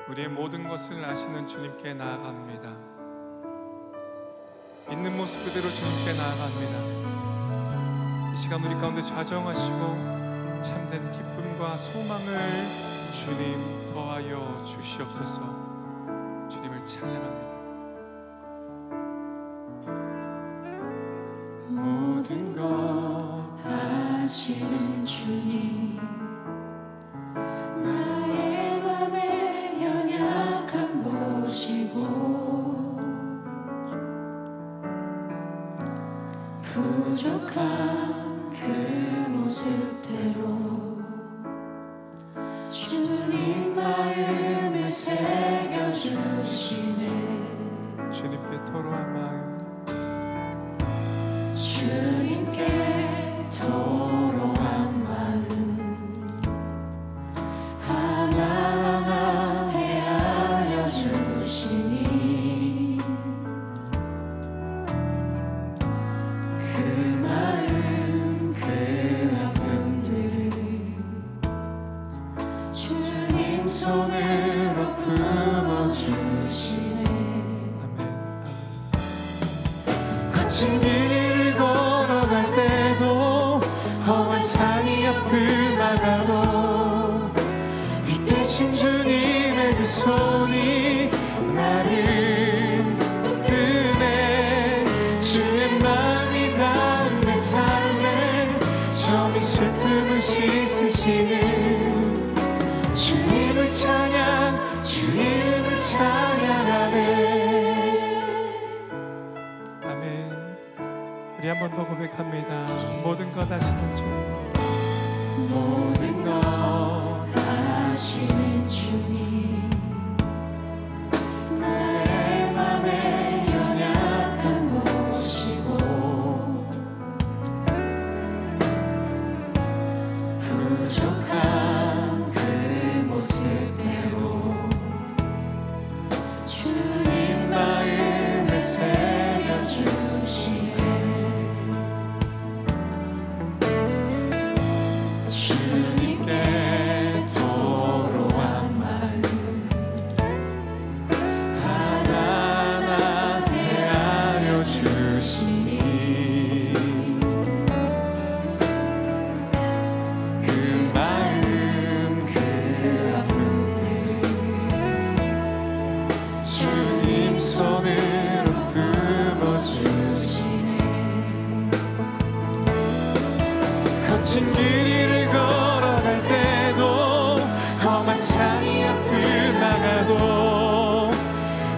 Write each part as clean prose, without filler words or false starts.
우리의 모든 것을 아시는 주님께 나아갑니다. 있는 모습 그대로 주님께 나아갑니다. 이 시간 우리 가운데 좌정하시고 참된 기쁨과 소망을 주님 더하여 주시옵소서. 주님을 찬양합니다. 모든 것 아시는 주님, 나의 맘의 연약함 보시고 부족한 그 모습대로 주님 마음에 새겨주시네. 주님께 토로한 마음, 주님께 토로한 마음 하나하나 헤아려 주시니 그 마음 그 아픔들을 주님 손으로 품어주시네. 거친 길을 걸어갈 때도 험한 산이 앞을 막아도 이 대신 주님의 그 손이 나를 붙드네. 주의 마음이 닿은 내 삶에 점이 슬픔을 씻으시는 주님을 찬양, 주 이름을 찬양하네. 우리 한 번 더 고백합니다. 모든 것 아시는 주, 모든 것 아시는 주님, 나의 맘의 연약함 보시고 부족한 그 모습대로 주님 마음을 새겨주시네. 주님께 토로한 마음 하나하나 헤아려 주시니 그 마음 그 아픔들 주님 손으로 품어주시네. 거친 길을 걸어갈 때도 험한 산이 앞을 막아도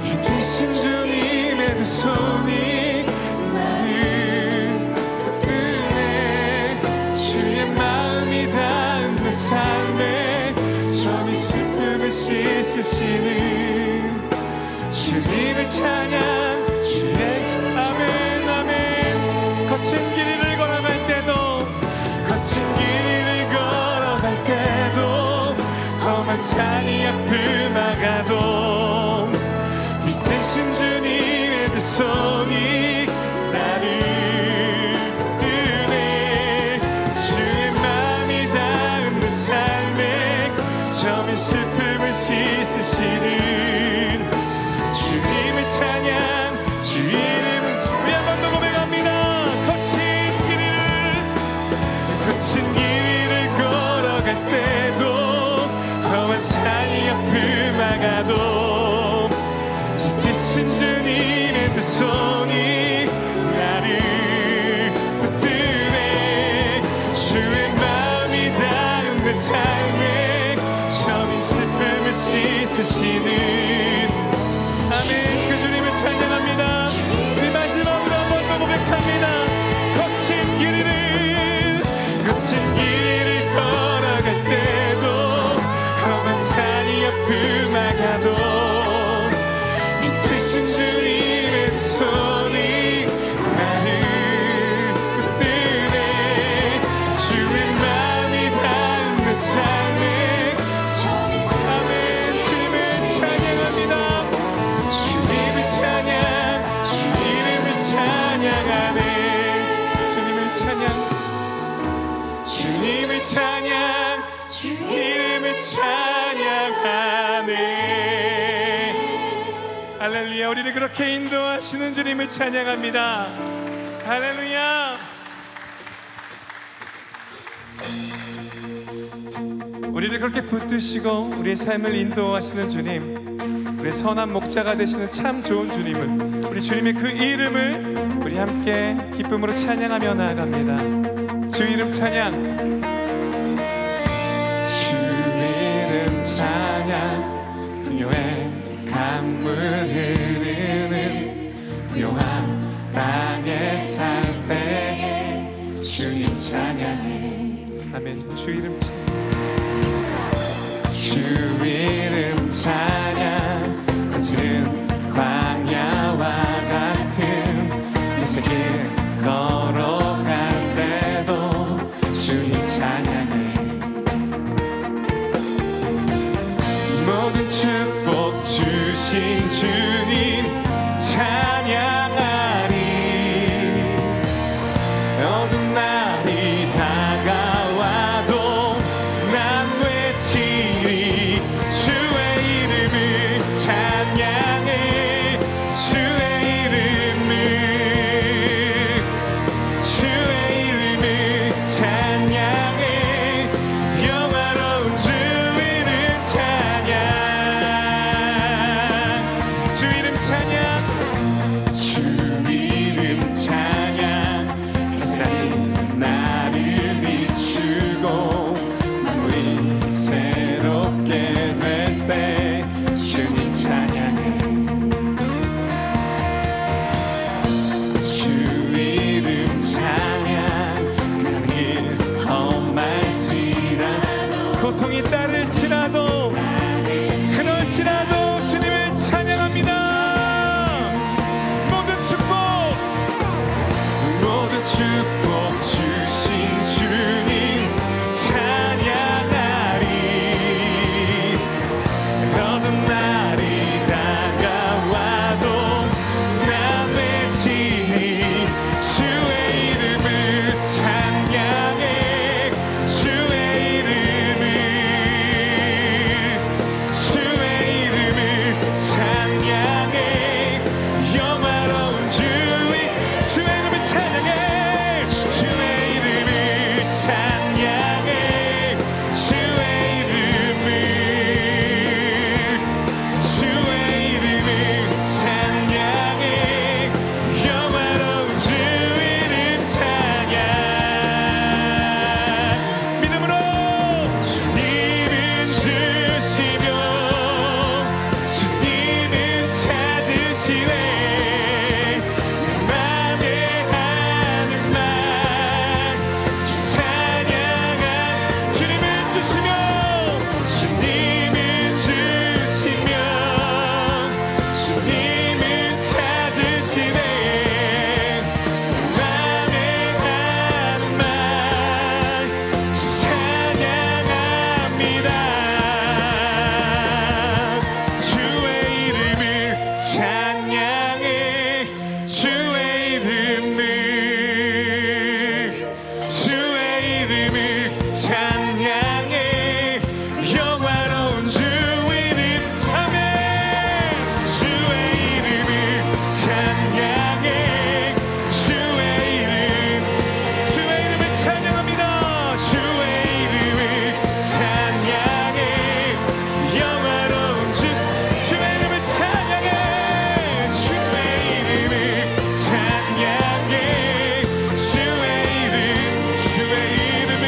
이 대신 주님의 두 손이 나를 붙드네. 주의 마음이 닿은 내 삶에 점이 슬픔을 씻으시는 주님을 찬양, 주의 아멘 아멘. 거친 길을 걸어갈 때도 거친 길을 걸어갈 때도 험한 산이 앞을 막아도 이 대신 주님의 두 손이 나를 붙드네. 주의 마음이 닿은 내 삶에 점이 슬픔을 씻으시는 주님을 찬양, 주 이름을 우리 한 번 더 고백합니다. 거친 길을 걸어갈 때도 험한 산이 앞을 막아도 이 대신 주님의 두 손이 나를 붙드네. 주의 마음이 닿은 내 삶에 점이 슬픔을 씻으시는 아멘. 그 주님을 찬양합니다. 우리 마지막으로 한 번 더 고백합니다. 거친 길을 걸어갈 때도 험한 산이 앞을 막아도 이 대신 주님의 두 손이 나를 붙드네. 주의 마음이 닿은 내 삶에 아멘. 주님을 찬양합니다. 주님을 찬양, 주 이름을 찬양하네. 할렐루야. 우리를 그렇게 인도하시는 주님을 찬양합니다. 할렐루야. 우리를 그렇게 붙드시고 우리의 삶을 인도하시는 주님, 우리 선한 목자가 되시는 참 좋은 주님을, 우리 주님의 그 이름을 우리 함께 기쁨으로 찬양하며 나아갑니다. 주 이름 찬양. 주 이름 찬양. 부요의 강물 흐르는 부요한 땅에 살 때에 주님 찬양해. 아멘. 주 이름 찬양. 주 이름 찬양. 거칠은 광야와 같은 내 세길 걸어갈 때도 주님 찬양해. 모든 축복 주신 주님 찬양하리. 어두운 날이 다가와도 난 외치리. 주의 이름을 찬양해. 주의 이름을, 주의 이름을 찬양해. 영화로운 주 이름 찬양. 주 이름 찬양. 주 이름 찬양. 햇살이 나를 비추고 만물이 새롭게 될 때 주님 찬양해. 주 이름 찬양. 가는 길 험할지라도 고통이 따를지라도 그럴지라도 주님을 찬양합니다. 모든 축복, 모든 축복 주신 주님 찬양하리. 어두운 날이 다가와도 난 외치리. 주의 이름을 찬양해. 주의 이름을, 주의 이름을 찬양해. 영화로운 주의 이름을 찬양해. 주의 이름을 찬양해. 주의 이름을, 주의 이름을 찬양해. 영화로운 주 이름 찬양. 믿음으로 주님은 주시며 주님은 찾으시네. 맘에 하는 말 주 찬양한. 주님은 주시며 주님은 주시며 주님은 찾으시네. 맘에 하는 말 주 찬양합니다. 주의 이름을 찬양해. 주의 이름을, 주의 이름을 찬양해. 영화로운 주 이름 아멘. 주의 이름을 찬양해. 주의 이름, 주의 이름을 찬양합니다. 주의 이름을 찬양해. 영화로운 주의 이름을 찬양해. 주의 이름을 찬양해. 주의 이름, 주의 이름을.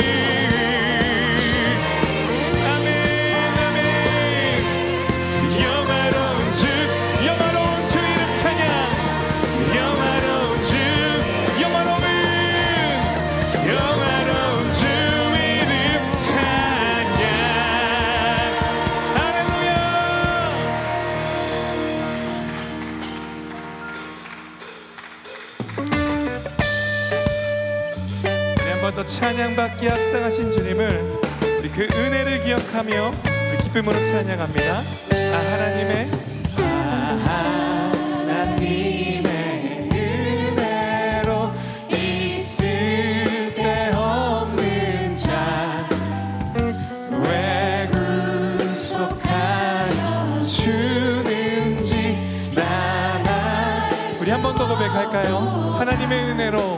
아멘, 아멘. 영화로운 주 이름 찬양. 영화로운 주, 영화로운 주 이름 찬양. 할렐루야. 우리 한 번 더 찬양받기 합당하신 주님을, 우리 그 은혜를 기억하며 우리 기쁨으로 찬양합니다. 하나님의 은혜로 있을 때 없는 자 왜 구속하여 주는지 나 한 번 더 고백할까요? 하나님의 은혜로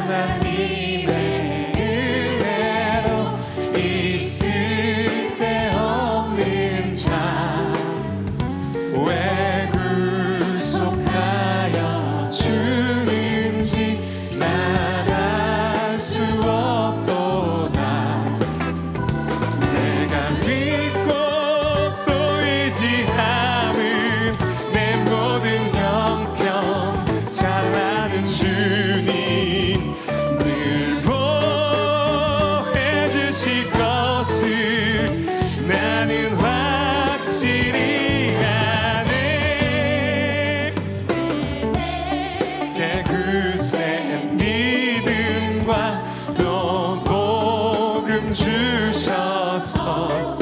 하나님의 은혜로 있을 데 없는 자 왜 구속하여 주는지 난 알 수 없도다. 내가 믿고 또 의지함은 내 모든 형편 잘 아는 주님 늘 보호해 주실 것을 나는 확실히 아네. 개그새 믿음과 또 복음 주셔서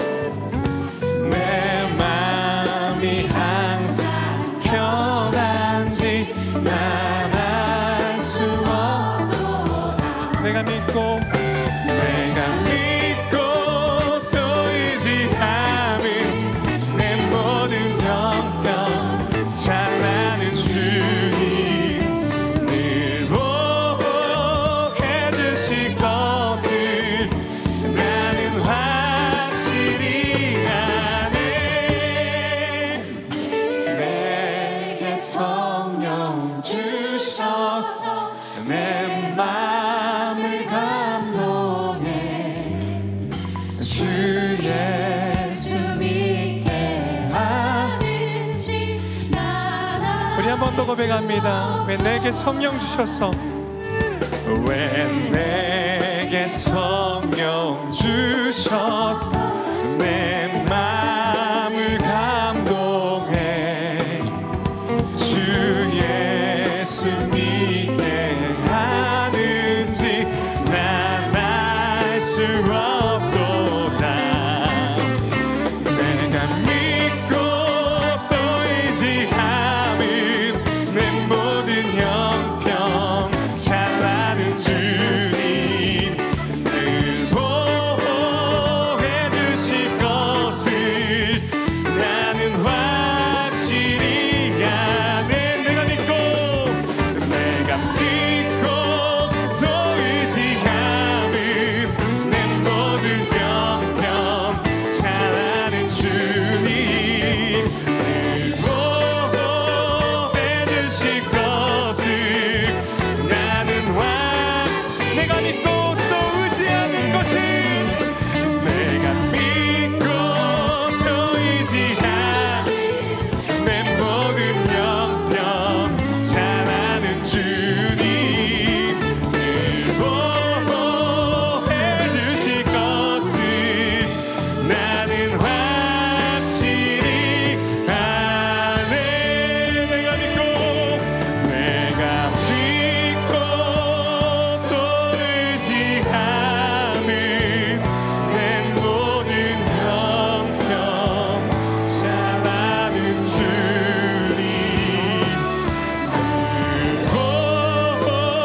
내 마음이 항상 편한지 난 알 수 없도다. 내가 믿고 또 의지함은 내 모든 형편 잘 아는 주님 늘 보호해 주실 것을 나는 확실히 아네. 내게 성령 주셔서 내 마음을 감동해 주 예수 믿게 하는지 우리 한 번 더 고백합니다. 왜 내게 성령 주셔서 왜 내게 성령 주셔서 내 마음을 감동해 주 예수 믿게 하는지 난 알 수 없도다. 내가 믿고 또 의지함은 내 모든 형편 잘 아는 주님 늘 보호해 주실 것을 나는 확실히 아네. 내가 믿고 또 의지함은 내 모든 형편 잘 아는 주님 늘 보호해 주실 것을 나는 확실히 내가 믿고 또 의지하는 것은 내가 믿고 또 의지하는 내 모든 형편 잘 아는 주님 늘 보호해 주실 것을 나는 확실히 아네. 내가 믿고 또 의지함은 내 모든 형편 잘 아는 주님 늘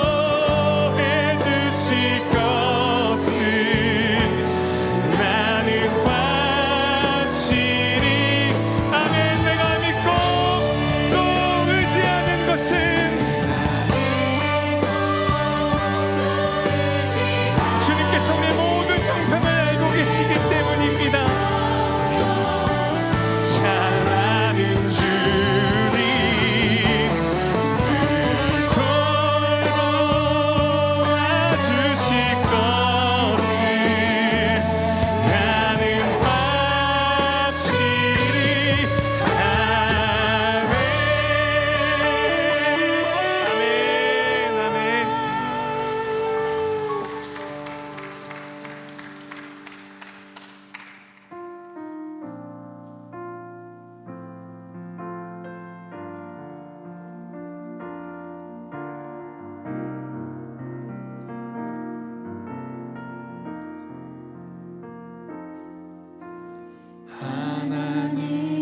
보호해 주실 것을 나는 확실히 아멘. 내가 믿고 또 의지하는 것은 주님께서 우리의 모든 형편을 알고 계시기 때문입니다. 잘 아는 주님 늘 돌보아 주실 것을 나는 확실히 아멘. 아멘. 아멘.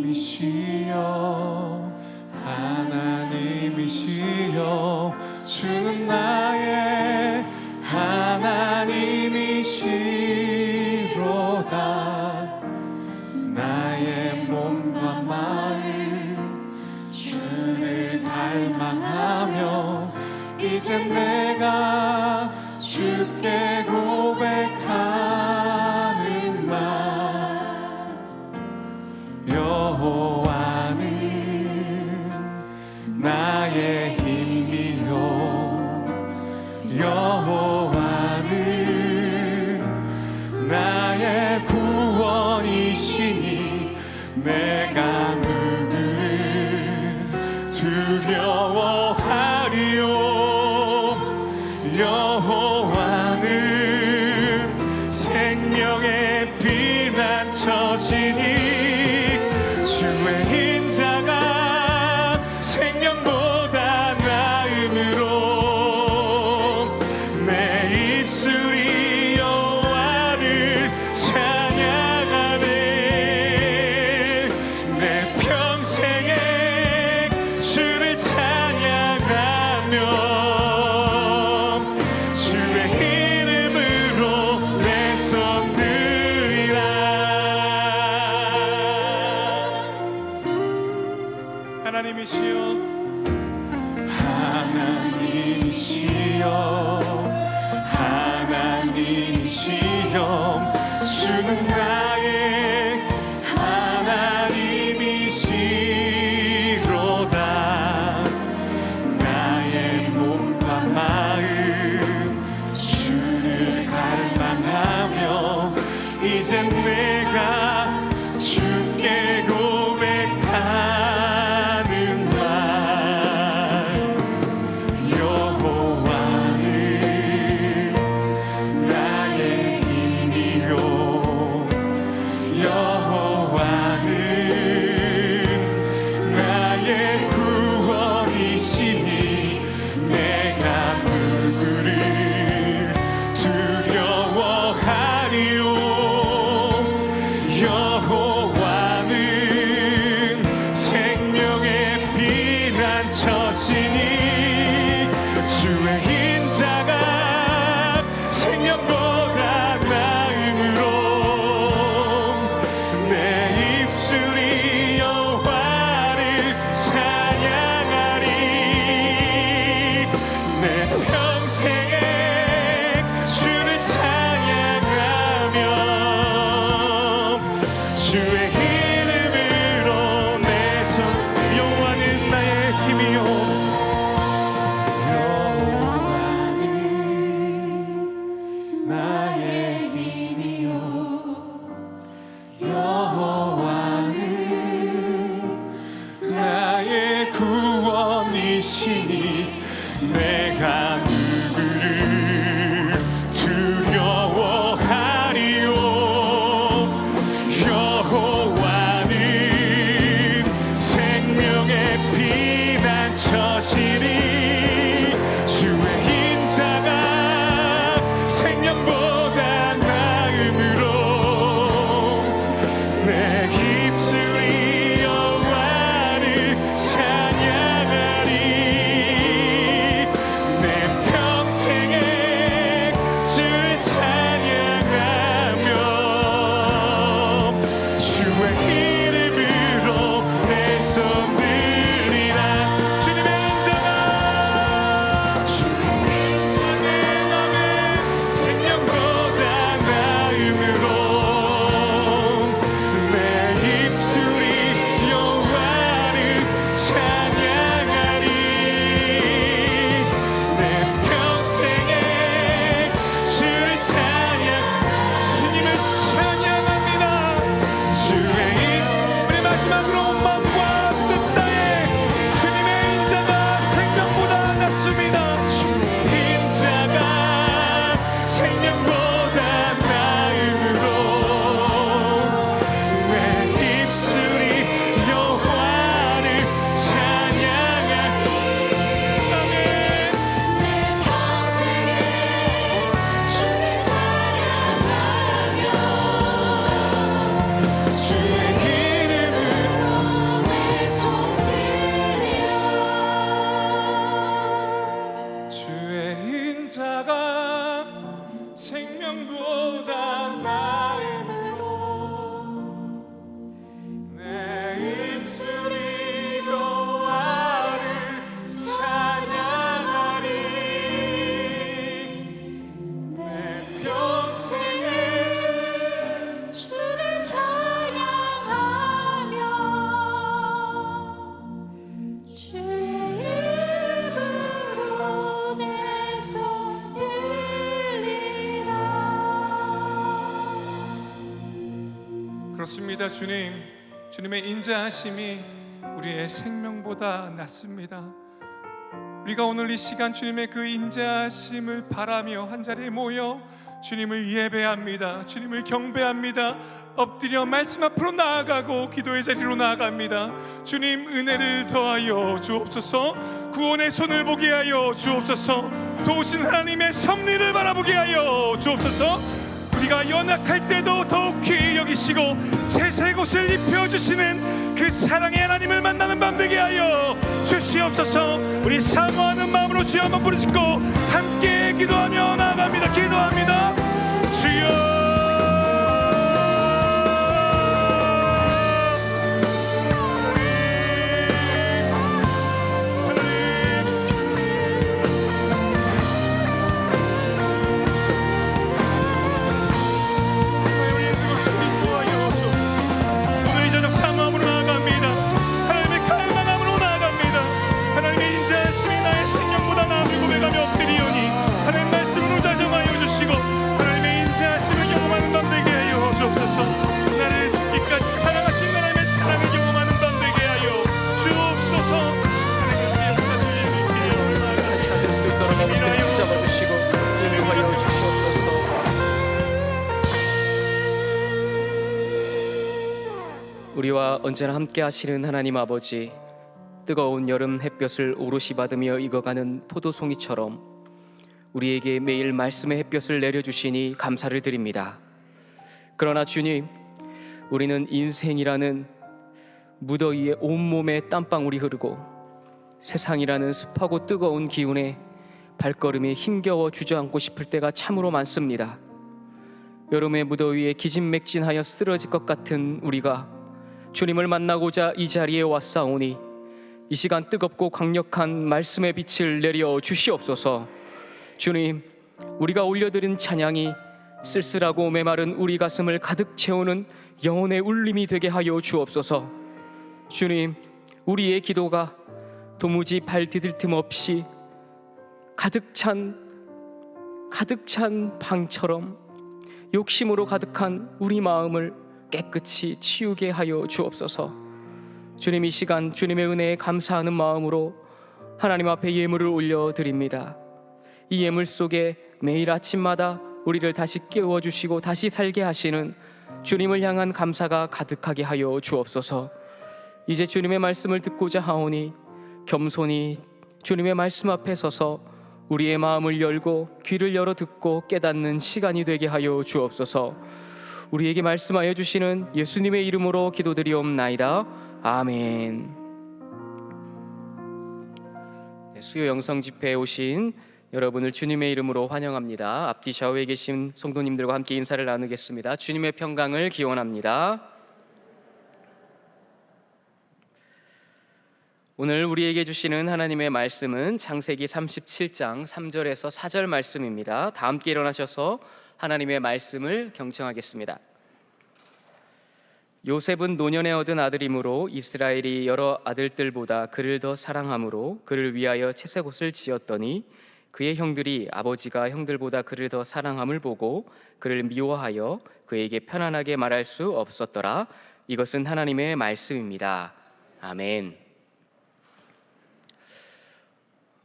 하나님이시여 하나님이시여 주는 나의 하나님이시로다. 나의 몸과 마음 주 이제 내가 주께 고백하는 말 여호와는 나의 힘이요 여호와는 나의 구원이시니 내가 누구를 두려워하리요 여호와는 생명의 피난처시니 주의 인자가 생명보다 나음으로 내 입술이 여호와를 찬양하네 내 평생에 주를 찬양하며 주의 이름으로 내 손 들이라 하나님이시여 하나님이시여 주는 나의 하나님이시로다 나의 몸과 마음 주를 갈망하며 이제 내가 주께 고백하는 말 여호와는 나의 힘이요 여호와는 나의 구원이시니 내가 누구를 두려워하리요 여호와 그렇습니다. 주님의 인자하심이 우리의 생명보다 낫습니다. 우리가 오늘 이 시간 주님의 그 인자하심을 바라며 한자리에 모여 주님을 예배합니다. 주님을 경배합니다. 엎드려 말씀 앞으로 나아가고 기도의 자리로 나아갑니다. 주님, 은혜를 더하여 주옵소서. 구원의 손을 보게 하여 주옵소서. 도우신 하나님의 섭리를 바라보게 하여 주옵소서. 우리가 연약할 때도 더욱 귀히 여기시고 새새 옷을 입혀주시는 그 사랑의 하나님을 만나는 밤 되게 하여 주시옵소서. 우리 사모하는 마음으로 주여 한번 부르짖고 함께 기도하며 나아갑니다. 기도합니다. 주여, 우리와 언제나 함께 하시는 하나님 아버지, 뜨거운 여름 햇볕을 오롯이 받으며 익어가는 포도송이처럼 우리에게 매일 말씀의 햇볕을 내려주시니 감사를 드립니다. 그러나 주님, 우리는 인생이라는 무더위에 온몸에 땀방울이 흐르고 세상이라는 습하고 뜨거운 기운에 발걸음이 힘겨워 주저앉고 싶을 때가 참으로 많습니다. 여름의 무더위에 기진맥진하여 쓰러질 것 같은 우리가 주님을 만나고자 이 자리에 왔사오니 이 시간 뜨겁고 강력한 말씀의 빛을 내려 주시옵소서. 주님, 우리가 올려드린 찬양이 쓸쓸하고 메마른 우리 가슴을 가득 채우는 영혼의 울림이 되게 하여 주옵소서. 주님, 우리의 기도가 도무지 발 디딜 틈 없이 가득 찬 방처럼 욕심으로 가득한 우리 마음을 깨끗이 치우게 하여 주옵소서. 주님, 이 시간 주님의 은혜에 감사하는 마음으로 하나님 앞에 예물을 올려드립니다. 이 예물 속에 매일 아침마다 우리를 다시 깨워주시고 다시 살게 하시는 주님을 향한 감사가 가득하게 하여 주옵소서. 이제 주님의 말씀을 듣고자 하오니 겸손히 주님의 말씀 앞에 서서 우리의 마음을 열고 귀를 열어 듣고 깨닫는 시간이 되게 하여 주옵소서. 우리에게 말씀하여 주시는 예수님의 이름으로 기도드리옵나이다. 아멘. 수요 영성 집회에 오신 여러분을 주님의 이름으로 환영합니다. 앞뒤 좌우에 계신 성도님들과 함께 인사를 나누겠습니다. 주님의 평강을 기원합니다. 오늘 우리에게 주시는 하나님의 말씀은 창세기 37장 3절에서 4절 말씀입니다. 다 함께 일어나셔서 하나님의 말씀을 경청하겠습니다. 요셉은 노년에 얻은 아들이므로 이스라엘이 여러 아들들보다 그를 더 사랑함으로 그를 위하여 채색옷을 지었더니 그의 형들이 아버지가 형들보다 그를 더 사랑함을 보고 그를 미워하여 그에게 편안하게 말할 수 없었더라. 이것은 하나님의 말씀입니다. 아멘.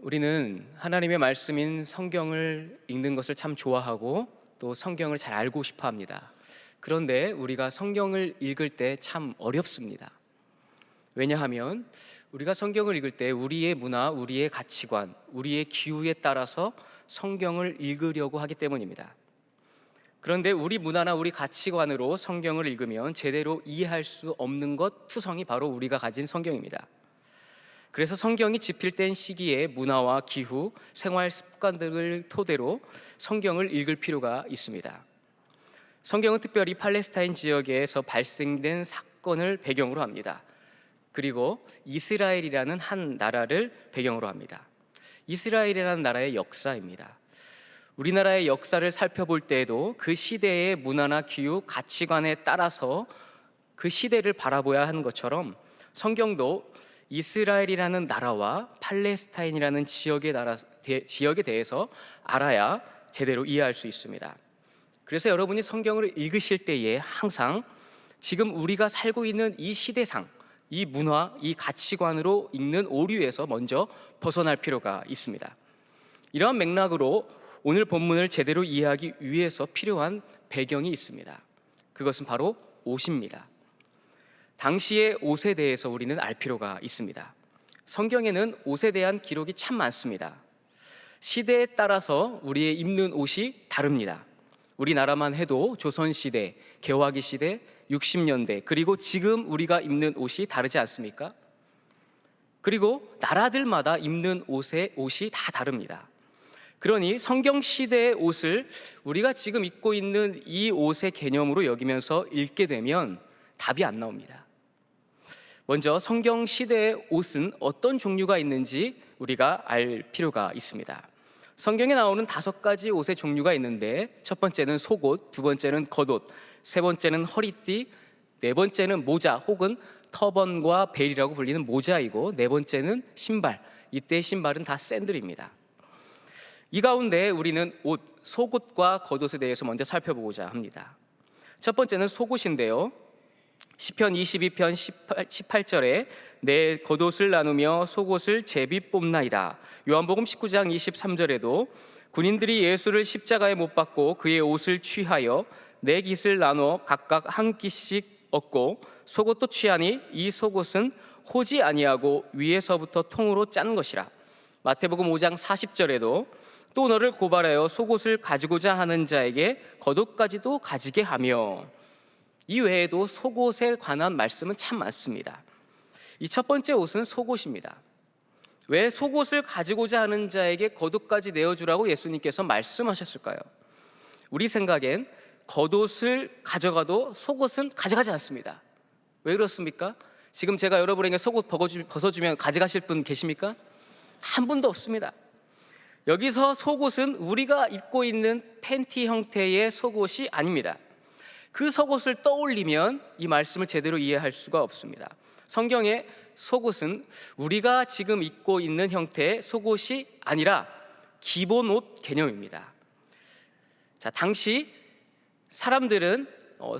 우리는 하나님의 말씀인 성경을 읽는 것을 참 좋아하고 또 성경을 잘 알고 싶어 합니다. 그런데 우리가 성경을 읽을 때 참 어렵습니다. 왜냐하면 우리가 성경을 읽을 때 우리의 문화, 우리의 가치관, 우리의 기후에 따라서 성경을 읽으려고 하기 때문입니다. 그런데 우리 문화나 우리 가치관으로 성경을 읽으면 제대로 이해할 수 없는 것 투성이 바로 우리가 가진 성경입니다. 그래서 성경이 집필된 시기에 문화와 기후, 생활 습관들을 토대로 성경을 읽을 필요가 있습니다. 성경은 특별히 팔레스타인 지역에서 발생된 사건을 배경으로 합니다. 그리고 이스라엘이라는 한 나라를 배경으로 합니다. 이스라엘이라는 나라의 역사입니다. 우리나라의 역사를 살펴볼 때에도 그 시대의 문화나 기후, 가치관에 따라서 그 시대를 바라봐야 하는 것처럼 성경도 이스라엘이라는 나라와 팔레스타인이라는 지역에 대해서 알아야 제대로 이해할 수 있습니다. 그래서 여러분이 성경을 읽으실 때에 항상 지금 우리가 살고 있는 이 시대상, 이 문화, 이 가치관으로 읽는 오류에서 먼저 벗어날 필요가 있습니다. 이러한 맥락으로 오늘 본문을 제대로 이해하기 위해서 필요한 배경이 있습니다. 그것은 바로 옷입니다. 당시의 옷에 대해서 우리는 알 필요가 있습니다. 성경에는 옷에 대한 기록이 참 많습니다. 시대에 따라서 우리의 입는 옷이 다릅니다. 우리나라만 해도 조선시대, 개화기 시대, 60년대, 그리고 지금 우리가 입는 옷이 다르지 않습니까? 그리고 나라들마다 입는 옷이 다 다릅니다. 그러니 성경 시대의 옷을 우리가 지금 입고 있는 이 옷의 개념으로 여기면서 읽게 되면 답이 안 나옵니다. 먼저 성경 시대의 옷은 어떤 종류가 있는지 우리가 알 필요가 있습니다. 성경에 나오는 5가지 옷의 종류가 있는데, 첫 번째는 속옷, 두 번째는 겉옷, 세 번째는 허리띠, 네 번째는 모자 혹은 터번과 벨이라고 불리는 모자이고, 네 번째는 신발. 이때 신발은 다 샌들입니다. 이 가운데 우리는 옷, 속옷과 겉옷에 대해서 먼저 살펴보고자 합니다. 첫 번째는 속옷인데요. 시편 22편 18절에 내 겉옷을 나누며 속옷을 제비 뽑나이다. 요한복음 19장 23절에도 군인들이 예수를 십자가에 못 박고 그의 옷을 취하여 네 깃을 나눠 각각 한 깃씩 얻고 속옷도 취하니 이 속옷은 호지 아니하고 위에서부터 통으로 짠 것이라. 마태복음 5장 40절에도 또 너를 고발하여 속옷을 가지고자 하는 자에게 겉옷까지도 가지게 하며, 이 외에도 속옷에 관한 말씀은 참 많습니다. 이 첫 번째 옷은 속옷입니다. 왜 속옷을 가지고자 하는 자에게 겉옷까지 내어주라고 예수님께서 말씀하셨을까요? 우리 생각엔 겉옷을 가져가도 속옷은 가져가지 않습니다. 왜 그렇습니까? 지금 제가 여러분에게 속옷 벗어주면 가져가실 분 계십니까? 한 분도 없습니다. 여기서 속옷은 우리가 입고 있는 팬티 형태의 속옷이 아닙니다. 그 속옷을 떠올리면 이 말씀을 제대로 이해할 수가 없습니다. 성경의 속옷은 우리가 지금 입고 있는 형태의 속옷이 아니라 기본 옷 개념입니다. 자, 당시 사람들은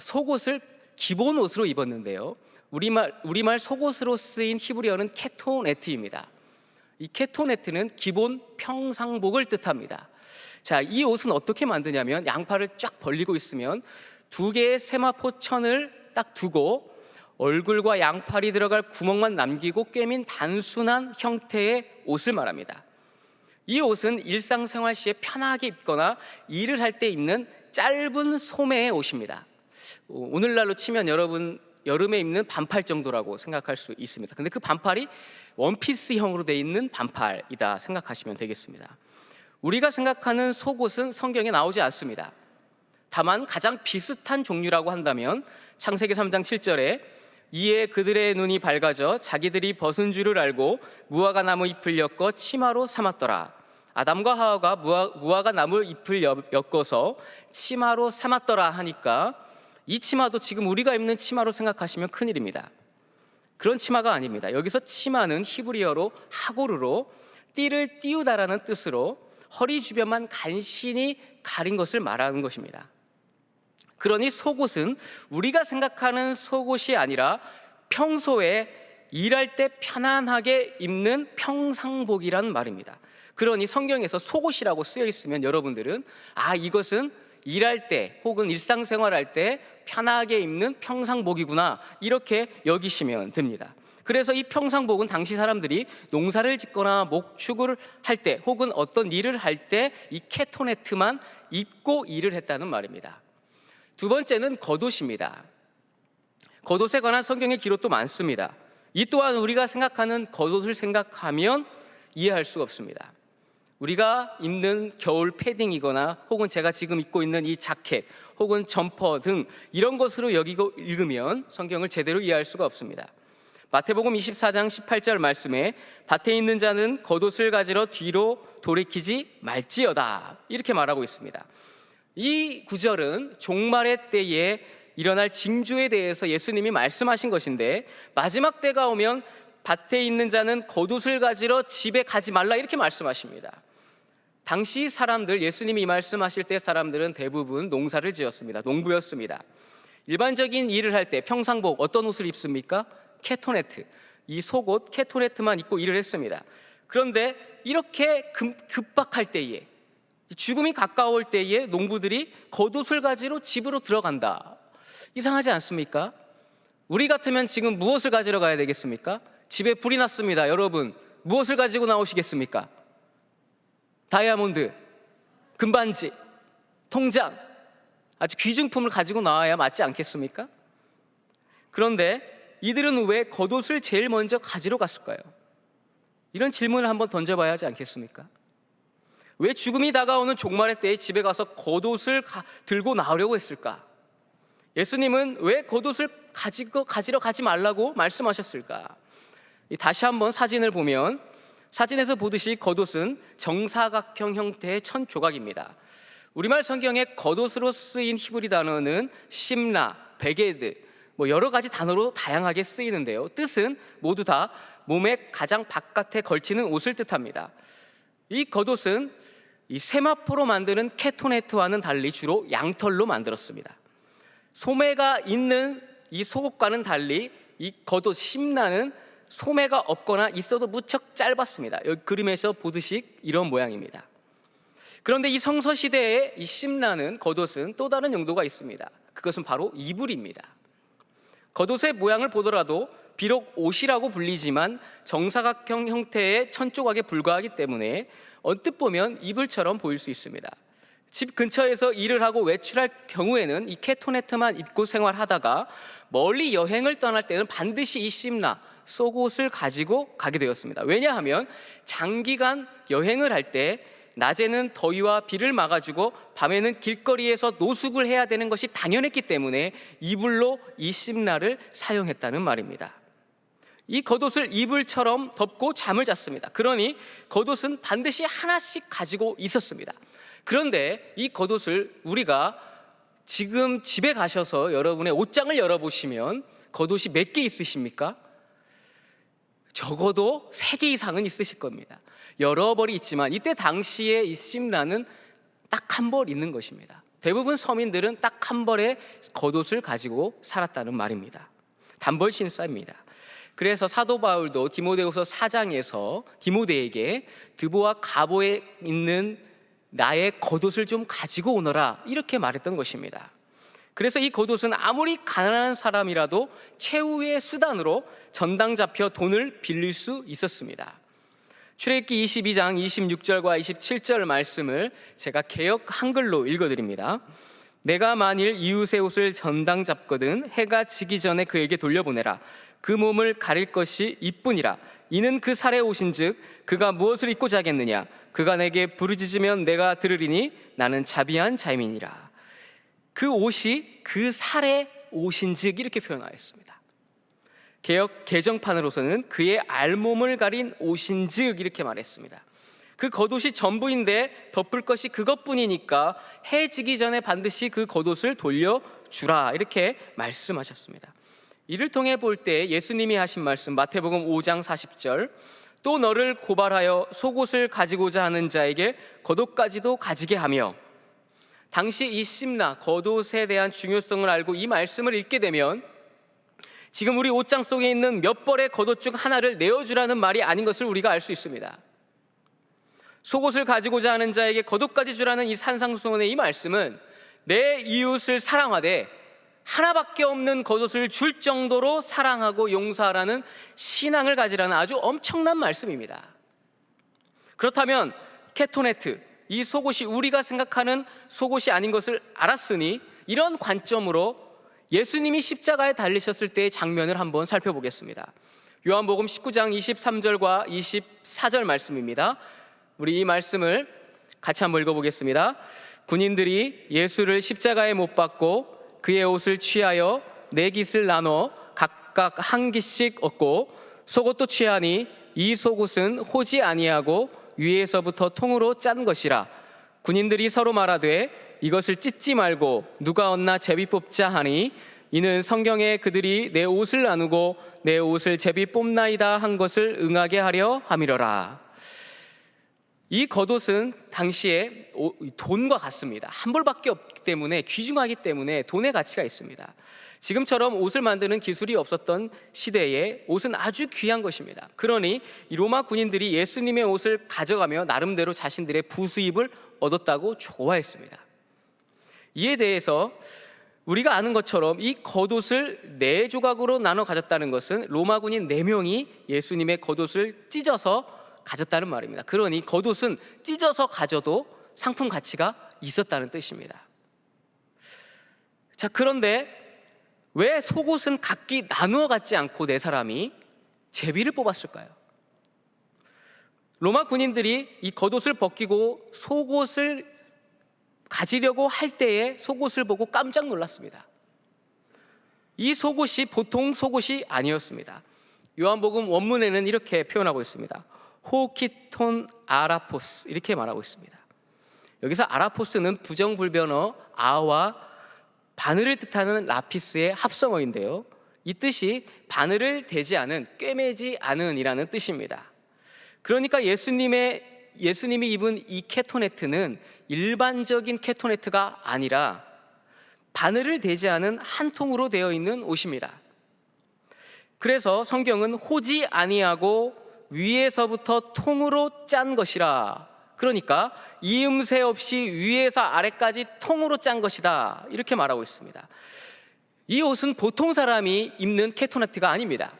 속옷을 기본 옷으로 입었는데요. 우리말 속옷으로 쓰인 히브리어는 케토네트입니다. 이 케토네트는 기본 평상복을 뜻합니다. 자, 이 옷은 어떻게 만드냐면 양팔을 쫙 벌리고 있으면 2개의 세마포 천을 딱 두고 얼굴과 양팔이 들어갈 구멍만 남기고 꿰민 단순한 형태의 옷을 말합니다. 이 옷은 일상생활 시에 편하게 입거나 일을 할 때 입는 짧은 소매의 옷입니다. 오늘날로 치면 여러분 여름에 입는 반팔 정도라고 생각할 수 있습니다. 근데 그 반팔이 원피스형으로 되어 있는 반팔이다 생각하시면 되겠습니다. 우리가 생각하는 속옷은 성경에 나오지 않습니다. 다만 가장 비슷한 종류라고 한다면 창세기 3장 7절에 이에 그들의 눈이 밝아져 자기들이 벗은 줄을 알고 무화과 나무 잎을 엮어 치마로 삼았더라. 아담과 하와가 무화과 나무 잎을 엮어서 치마로 삼았더라 하니까 이 치마도 지금 우리가 입는 치마로 생각하시면 큰일입니다. 그런 치마가 아닙니다. 여기서 치마는 히브리어로 하고르로 띠를 띄우다라는 뜻으로 허리 주변만 간신히 가린 것을 말하는 것입니다. 그러니 속옷은 우리가 생각하는 속옷이 아니라 평소에 일할 때 편안하게 입는 평상복이란 말입니다. 그러니 성경에서 속옷이라고 쓰여 있으면 여러분들은 이것은 일할 때 혹은 일상생활할 때 편하게 입는 평상복이구나 이렇게 여기시면 됩니다. 그래서 이 평상복은 당시 사람들이 농사를 짓거나 목축을 할 때 혹은 어떤 일을 할 때 이 케토네트만 입고 일을 했다는 말입니다. 두 번째는 겉옷입니다. 겉옷에 관한 성경의 기록도 많습니다. 이 또한 우리가 생각하는 겉옷을 생각하면 이해할 수가 없습니다. 우리가 입는 겨울 패딩이거나 혹은 제가 지금 입고 있는 이 자켓 혹은 점퍼 등 이런 것으로 여기고 읽으면 성경을 제대로 이해할 수가 없습니다. 마태복음 24장 18절 말씀에 밭에 있는 자는 겉옷을 가지러 뒤로 돌이키지 말지어다 이렇게 말하고 있습니다. 이 구절은 종말의 때에 일어날 징조에 대해서 예수님이 말씀하신 것인데, 마지막 때가 오면 밭에 있는 자는 겉옷을 가지러 집에 가지 말라 이렇게 말씀하십니다. 당시 사람들, 예수님이 이 말씀하실 때 사람들은 대부분 농사를 지었습니다. 농부였습니다. 일반적인 일을 할 때 평상복 어떤 옷을 입습니까? 캐토네트, 이 속옷 캐토네트만 입고 일을 했습니다. 그런데 이렇게 급박할 때에, 죽음이 가까울 때에 농부들이 겉옷을 가지러 집으로 들어간다. 이상하지 않습니까? 우리 같으면 지금 무엇을 가지러 가야 되겠습니까? 집에 불이 났습니다. 여러분, 무엇을 가지고 나오시겠습니까? 다이아몬드, 금반지, 통장, 아주 귀중품을 가지고 나와야 맞지 않겠습니까? 그런데 이들은 왜 겉옷을 제일 먼저 가지러 갔을까요? 이런 질문을 한번 던져봐야 하지 않겠습니까? 왜 죽음이 다가오는 종말의 때에 집에 가서 겉옷을 들고 나오려고 했을까? 예수님은 왜 겉옷을 가지러 가지 말라고 말씀하셨을까? 다시 한번 사진을 보면, 사진에서 보듯이 겉옷은 정사각형 형태의 천 조각입니다. 우리말 성경에 겉옷으로 쓰인 히브리 단어는 심나, 베게드, 여러 가지 단어로 다양하게 쓰이는데요, 뜻은 모두 다 몸의 가장 바깥에 걸치는 옷을 뜻합니다. 이 겉옷은 이 세마포로 만드는 캐토네트와는 달리 주로 양털로 만들었습니다. 소매가 있는 이 속옷과는 달리 이 겉옷 심나는 소매가 없거나 있어도 무척 짧았습니다. 여기 그림에서 보듯이 이런 모양입니다. 그런데 이 성서 시대의 이 심나는 겉옷은 또 다른 용도가 있습니다. 그것은 바로 이불입니다. 겉옷의 모양을 보더라도 비록 옷이라고 불리지만 정사각형 형태의 천조각에 불과하기 때문에 언뜻 보면 이불처럼 보일 수 있습니다. 집 근처에서 일을 하고 외출할 경우에는 이 캐토네트만 입고 생활하다가 멀리 여행을 떠날 때는 반드시 이 심나, 속옷을 가지고 가게 되었습니다. 왜냐하면 장기간 여행을 할 때 낮에는 더위와 비를 막아주고 밤에는 길거리에서 노숙을 해야 되는 것이 당연했기 때문에 이불로 이 심나를 사용했다는 말입니다. 이 겉옷을 이불처럼 덮고 잠을 잤습니다. 그러니 겉옷은 반드시 하나씩 가지고 있었습니다. 그런데 이 겉옷을 우리가 지금 집에 가셔서 여러분의 옷장을 열어보시면 겉옷이 몇 개 있으십니까? 적어도 3개 이상은 있으실 겁니다. 여러 벌이 있지만 이때 당시에 이 심나는 딱 한 벌 있는 것입니다. 대부분 서민들은 딱 한 벌의 겉옷을 가지고 살았다는 말입니다. 단벌 신사입니다. 그래서 사도 바울도 디모데후서 4장에서 디모데에게 드보와 가보에 있는 나의 겉옷을 좀 가지고 오너라, 이렇게 말했던 것입니다. 그래서 이 겉옷은 아무리 가난한 사람이라도 최후의 수단으로 전당 잡혀 돈을 빌릴 수 있었습니다. 출애굽기 22장 26절과 27절 말씀을 제가 개역 한글로 읽어드립니다. 내가 만일 이웃의 옷을 전당 잡거든 해가 지기 전에 그에게 돌려보내라. 그 몸을 가릴 것이 이뿐이라. 이는 그 살의 옷인즉 그가 무엇을 입고 자겠느냐. 그가 내게 부르짖으면 내가 들으리니 나는 자비한 자임이니라. 그 옷이 그 살의 옷인즉 이렇게 표현하였습니다. 개역 개정판으로서는 그의 알몸을 가린 옷인즉 이렇게 말했습니다. 그 겉옷이 전부인데 덮을 것이 그것뿐이니까 해 지기 전에 반드시 그 겉옷을 돌려주라, 이렇게 말씀하셨습니다. 이를 통해 볼 때 예수님이 하신 말씀, 마태복음 5장 40절, 또 너를 고발하여 속옷을 가지고자 하는 자에게 겉옷까지도 가지게 하며, 당시 이 심나 겉옷에 대한 중요성을 알고 이 말씀을 읽게 되면 지금 우리 옷장 속에 있는 몇 벌의 겉옷 중 하나를 내어주라는 말이 아닌 것을 우리가 알 수 있습니다. 속옷을 가지고자 하는 자에게 겉옷까지 주라는 이 산상수훈의 이 말씀은 내 이웃을 사랑하되 하나밖에 없는 겉옷을 줄 정도로 사랑하고 용서하라는 신앙을 가지라는 아주 엄청난 말씀입니다. 그렇다면 캐토네트, 이 속옷이 우리가 생각하는 속옷이 아닌 것을 알았으니 이런 관점으로 예수님이 십자가에 달리셨을 때의 장면을 한번 살펴보겠습니다. 요한복음 19장 23절과 24절 말씀입니다. 우리 이 말씀을 같이 한번 읽어보겠습니다. 군인들이 예수를 십자가에 못 박고 그의 옷을 취하여 4깃을 나눠 각각 한 깃씩 얻고 속옷도 취하니 이 속옷은 호지 아니하고 위에서부터 통으로 짠 것이라. 군인들이 서로 말하되 이것을 찢지 말고 누가 얻나 제비 뽑자 하니 이는 성경에 그들이 내 옷을 나누고 내 옷을 제비 뽑나이다 한 것을 응하게 하려 함이러라. 이 겉옷은 당시에 돈과 같습니다. 한 벌밖에 없기 때문에, 귀중하기 때문에 돈의 가치가 있습니다. 지금처럼 옷을 만드는 기술이 없었던 시대에 옷은 아주 귀한 것입니다. 그러니 이 로마 군인들이 예수님의 옷을 가져가며 나름대로 자신들의 부수입을 얻었다고 좋아했습니다. 이에 대해서 우리가 아는 것처럼 이 겉옷을 4조각으로 나눠 가졌다는 것은 로마 군인 4명이 예수님의 겉옷을 찢어서 가졌다는 말입니다. 그러니 겉옷은 찢어서 가져도 상품 가치가 있었다는 뜻입니다. 자, 그런데 왜 속옷은 각기 나누어 갖지 않고 4사람이 제비를 뽑았을까요? 로마 군인들이 이 겉옷을 벗기고 속옷을 가지려고 할 때에 속옷을 보고 깜짝 놀랐습니다. 이 속옷이 보통 속옷이 아니었습니다. 요한복음 원문에는 이렇게 표현하고 있습니다. 호키톤 아라포스, 이렇게 말하고 있습니다. 여기서 아라포스는 부정불변어 아와 바늘을 뜻하는 라피스의 합성어인데요, 이 뜻이 바늘을 대지 않은, 꿰매지 않은 이라는 뜻입니다. 그러니까 예수님이 입은 이 캐토네트는 일반적인 캐토네트가 아니라 바늘을 대지 않은 한 통으로 되어 있는 옷입니다. 그래서 성경은 호지 아니하고 위에서부터 통으로 짠 것이라, 그러니까 이음새 없이 위에서 아래까지 통으로 짠 것이다, 이렇게 말하고 있습니다. 이 옷은 보통 사람이 입는 캐토네트가 아닙니다.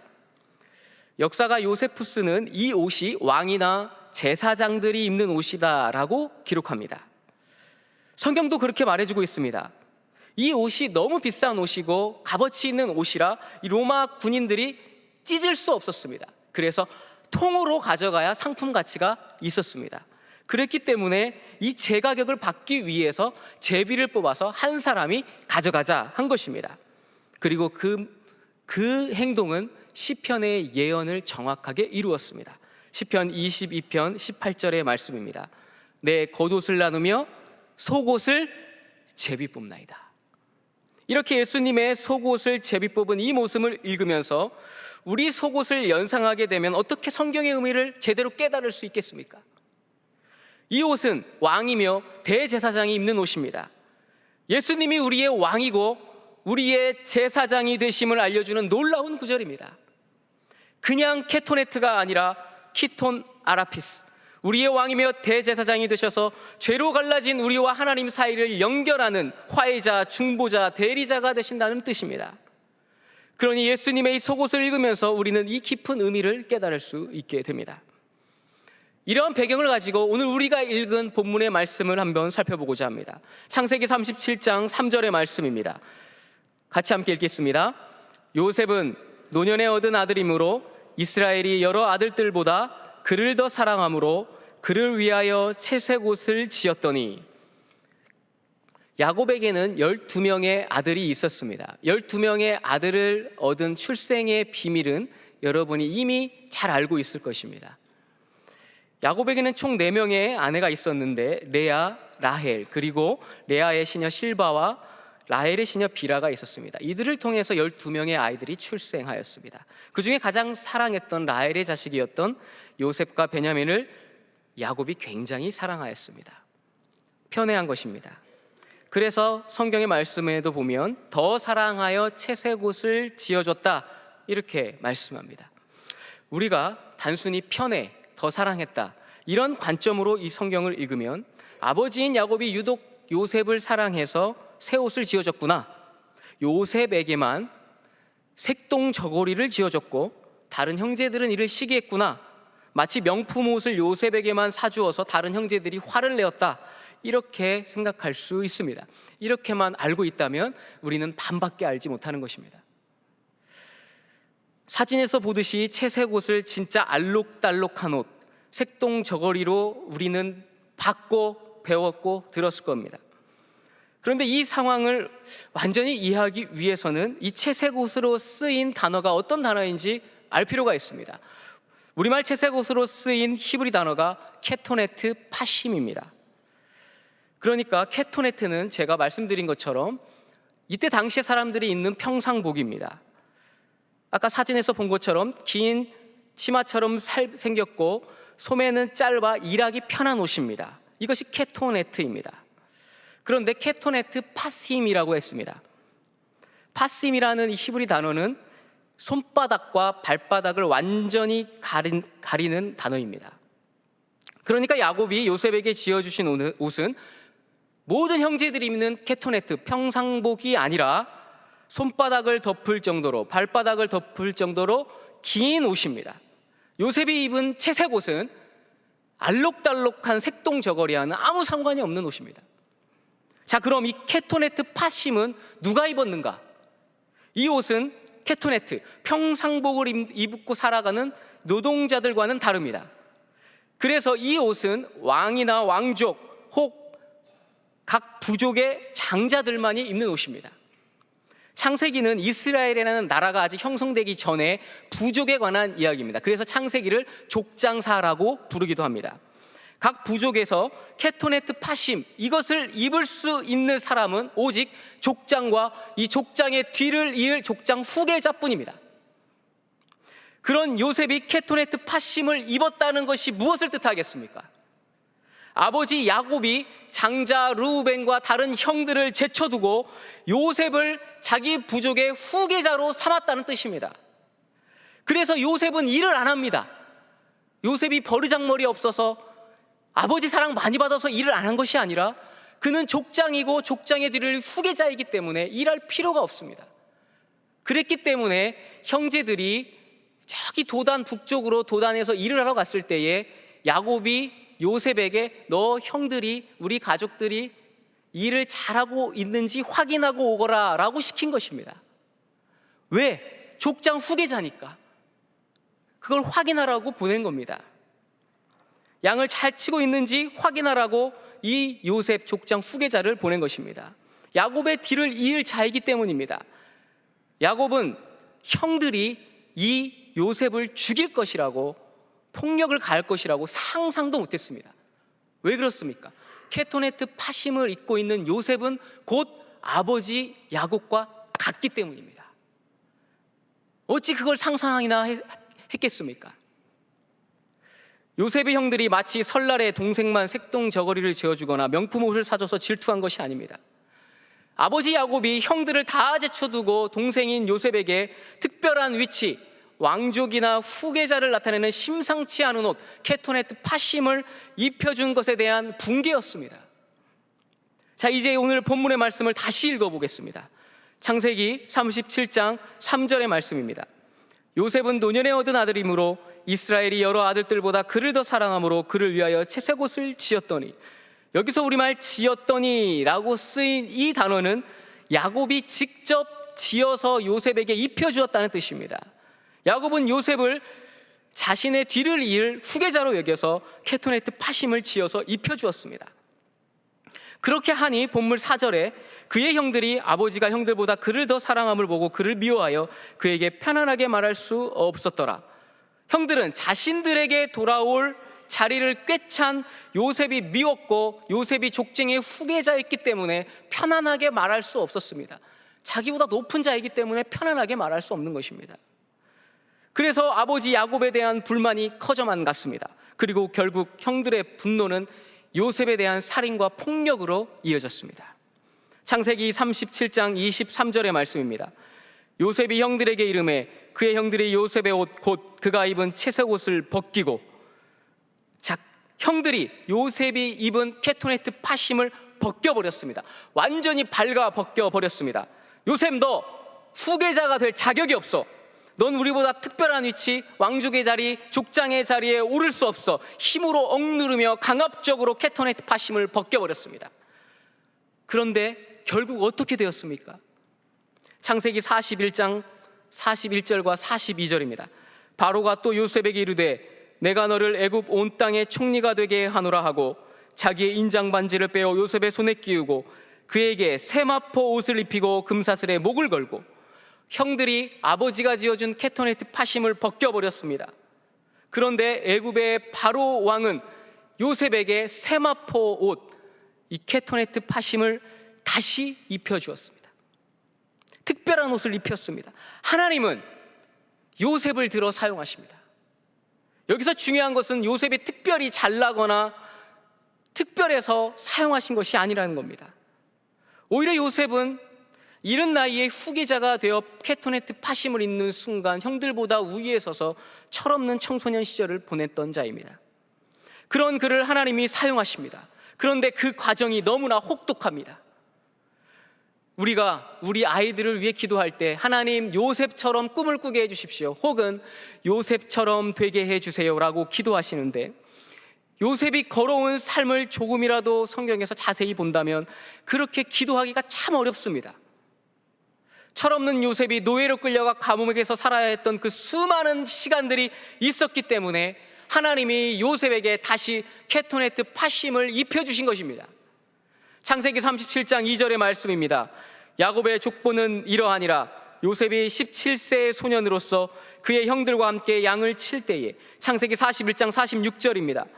역사가 요세푸스는 이 옷이 왕이나 제사장들이 입는 옷이다 라고 기록합니다. 성경도 그렇게 말해주고 있습니다. 이 옷이 너무 비싼 옷이고 값어치 있는 옷이라 이 로마 군인들이 찢을 수 없었습니다. 그래서 통으로 가져가야 상품 가치가 있었습니다. 그랬기 때문에 이 제가격을 받기 위해서 제비를 뽑아서 한 사람이 가져가자 한 것입니다. 그리고 그 행동은 시편의 예언을 정확하게 이루었습니다. 시편 22편 18절의 말씀입니다. 내 겉옷을 나누며 속옷을 제비 뽑나이다. 이렇게 예수님의 속옷을 제비 뽑은 이 모습을 읽으면서 우리 속옷을 연상하게 되면 어떻게 성경의 의미를 제대로 깨달을 수 있겠습니까? 이 옷은 왕이며 대제사장이 입는 옷입니다. 예수님이 우리의 왕이고 우리의 제사장이 되심을 알려주는 놀라운 구절입니다. 그냥 캐토네트가 아니라 키톤 아라피스, 우리의 왕이며 대제사장이 되셔서 죄로 갈라진 우리와 하나님 사이를 연결하는 화해자, 중보자, 대리자가 되신다는 뜻입니다. 그러니 예수님의 이 속옷을 읽으면서 우리는 이 깊은 의미를 깨달을 수 있게 됩니다. 이러한 배경을 가지고 오늘 우리가 읽은 본문의 말씀을 한번 살펴보고자 합니다. 창세기 37장 3절의 말씀입니다. 같이 함께 읽겠습니다. 요셉은 노년에 얻은 아들이므로 이스라엘이 여러 아들들보다 그를 더 사랑함으로 그를 위하여 채색 옷을 지었더니, 야곱에게는 12명의 아들이 있었습니다. 12명의 아들을 얻은 출생의 비밀은 여러분이 이미 잘 알고 있을 것입니다. 야곱에게는 총 4명의 아내가 있었는데 레아, 라헬, 그리고 레아의 시녀 실바와 라헬의 시녀 비라가 있었습니다. 이들을 통해서 12명의 아이들이 출생하였습니다. 그 중에 가장 사랑했던 라헬의 자식이었던 요셉과 베냐민을 야곱이 굉장히 사랑하였습니다. 편애한 것입니다. 그래서 성경의 말씀에도 보면 더 사랑하여 채색 옷을 지어줬다, 이렇게 말씀합니다. 우리가 단순히 편애, 더 사랑했다, 이런 관점으로 이 성경을 읽으면 아버지인 야곱이 유독 요셉을 사랑해서 새 옷을 지어줬구나, 요셉에게만 색동 저고리를 지어줬고 다른 형제들은 이를 시기했구나, 마치 명품 옷을 요셉에게만 사주어서 다른 형제들이 화를 내었다, 이렇게 생각할 수 있습니다. 이렇게만 알고 있다면 우리는 반밖에 알지 못하는 것입니다. 사진에서 보듯이 채색 옷을 진짜 알록달록한 옷, 색동 저고리로 우리는 봤고 배웠고 들었을 겁니다. 그런데 이 상황을 완전히 이해하기 위해서는 이 채색 옷으로 쓰인 단어가 어떤 단어인지 알 필요가 있습니다. 우리말 채색 옷으로 쓰인 히브리 단어가 케토네트 파심입니다. 그러니까 케토네트는 제가 말씀드린 것처럼 이때 당시에 사람들이 입는 평상복입니다. 아까 사진에서 본 것처럼 긴 치마처럼 생겼고 소매는 짧아 일하기 편한 옷입니다. 이것이 케토네트입니다. 그런데 케토네트 파심이라고 했습니다. 파심이라는 이 히브리 단어는 손바닥과 발바닥을 완전히 가리는 단어입니다. 그러니까 야곱이 요셉에게 지어주신 옷은 모든 형제들이 입는 케토네트 평상복이 아니라 손바닥을 덮을 정도로, 발바닥을 덮을 정도로 긴 옷입니다. 요셉이 입은 채색 옷은 알록달록한 색동 저고리와는 아무 상관이 없는 옷입니다. 자, 그럼 이 케토네트 파심은 누가 입었는가? 이 옷은 케토네트, 평상복을 입고 살아가는 노동자들과는 다릅니다. 그래서 이 옷은 왕이나 왕족 혹 각 부족의 장자들만이 입는 옷입니다. 창세기는 이스라엘이라는 나라가 아직 형성되기 전에 부족에 관한 이야기입니다. 그래서 창세기를 족장사라고 부르기도 합니다. 각 부족에서 케토네트 파심, 이것을 입을 수 있는 사람은 오직 족장과 이 족장의 뒤를 이을 족장 후계자뿐입니다. 그런 요셉이 케토네트 파심을 입었다는 것이 무엇을 뜻하겠습니까? 아버지 야곱이 장자 르우벤과 다른 형들을 제쳐두고 요셉을 자기 부족의 후계자로 삼았다는 뜻입니다. 그래서 요셉은 일을 안 합니다. 요셉이 버르장머리 없어서 아버지 사랑 많이 받아서 일을 안 한 것이 아니라 그는 족장이고 족장의 뒤를 후계자이기 때문에 일할 필요가 없습니다. 그랬기 때문에 형제들이 저기 도단 북쪽으로 도단에서 일을 하러 갔을 때에 야곱이 요셉에게 너 형들이, 우리 가족들이 일을 잘하고 있는지 확인하고 오거라 라고 시킨 것입니다. 왜? 족장 후계자니까 그걸 확인하라고 보낸 겁니다. 양을 잘 치고 있는지 확인하라고 이 요셉 족장 후계자를 보낸 것입니다. 야곱의 뒤를 이을 자이기 때문입니다. 야곱은 형들이 이 요셉을 죽일 것이라고, 폭력을 가할 것이라고 상상도 못했습니다. 왜 그렇습니까? 케토네트 파심을 입고 있는 요셉은 곧 아버지 야곱과 같기 때문입니다. 어찌 그걸 상상이나 했겠습니까? 요셉의 형들이 마치 설날에 동생만 색동 저고리를 지어주거나 명품 옷을 사줘서 질투한 것이 아닙니다. 아버지 야곱이 형들을 다 제쳐두고 동생인 요셉에게 특별한 위치, 왕족이나 후계자를 나타내는 심상치 않은 옷, 케토네트 파심을 입혀준 것에 대한 붕괴였습니다. 자, 이제 오늘 본문의 말씀을 다시 읽어보겠습니다. 창세기 37장 3절의 말씀입니다. 요셉은 노년에 얻은 아들이므로 이스라엘이 여러 아들들보다 그를 더 사랑함으로 그를 위하여 채색옷을 지었더니, 여기서 우리말 지었더니 라고 쓰인 이 단어는 야곱이 직접 지어서 요셉에게 입혀주었다는 뜻입니다. 야곱은 요셉을 자신의 뒤를 이을 후계자로 여겨서 케토네트 파심을 지어서 입혀주었습니다. 그렇게 하니 본문 4절에 그의 형들이 아버지가 형들보다 그를 더 사랑함을 보고 그를 미워하여 그에게 편안하게 말할 수 없었더라. 형들은 자신들에게 돌아올 자리를 꿰찬 요셉이 미웠고 요셉이 족쟁의 후계자였기 때문에 편안하게 말할 수 없었습니다. 자기보다 높은 자이기 때문에 편안하게 말할 수 없는 것입니다. 그래서 아버지 야곱에 대한 불만이 커져만 갔습니다. 그리고 결국 형들의 분노는 요셉에 대한 살인과 폭력으로 이어졌습니다. 창세기 37장 23절의 말씀입니다. 요셉이 형들에게 이르매 그의 형들이 요셉의 옷 곧 그가 입은 채색 옷을 벗기고, 자, 형들이 요셉이 입은 케토네트 파심을 벗겨버렸습니다. 완전히 발가 벗겨버렸습니다. 요셉, 너 후계자가 될 자격이 없어. 넌 우리보다 특별한 위치, 왕족의 자리, 족장의 자리에 오를 수 없어. 힘으로 억누르며 강압적으로 케토네트 파심을 벗겨버렸습니다. 그런데 결국 어떻게 되었습니까? 창세기 41장 41절과 42절입니다. 바로가 또 요셉에게 이르되 내가 너를 애굽 온 땅의 총리가 되게 하노라 하고 자기의 인장 반지를 빼어 요셉의 손에 끼우고 그에게 세마포 옷을 입히고 금사슬에 목을 걸고, 형들이 아버지가 지어준 케토네트 파심을 벗겨버렸습니다. 그런데 애굽의 바로 왕은 요셉에게 세마포 옷, 이 케토네트 파심을 다시 입혀주었습니다. 특별한 옷을 입혔습니다. 하나님은 요셉을 들어 사용하십니다. 여기서 중요한 것은 요셉이 특별히 잘나거나 특별해서 사용하신 것이 아니라는 겁니다. 오히려 요셉은 이른 나이에 후계자가 되어 케토네트 파심을 입는 순간 형들보다 우위에 서서 철없는 청소년 시절을 보냈던 자입니다. 그런 그를 하나님이 사용하십니다. 그런데 그 과정이 너무나 혹독합니다. 우리가 우리 아이들을 위해 기도할 때 하나님 요셉처럼 꿈을 꾸게 해주십시오, 혹은 요셉처럼 되게 해주세요라고 기도하시는데, 요셉이 걸어온 삶을 조금이라도 성경에서 자세히 본다면 그렇게 기도하기가 참 어렵습니다. 철없는 요셉이 노예로 끌려가 감옥에서 살아야 했던 그 수많은 시간들이 있었기 때문에 하나님이 요셉에게 다시 케토네트 파심을 입혀주신 것입니다. 창세기 37장 2절의 말씀입니다. 야곱의 족보는 이러하니라. 요셉이 17세의 소년으로서 그의 형들과 함께 양을 칠 때에, 창세기 41장 46절입니다.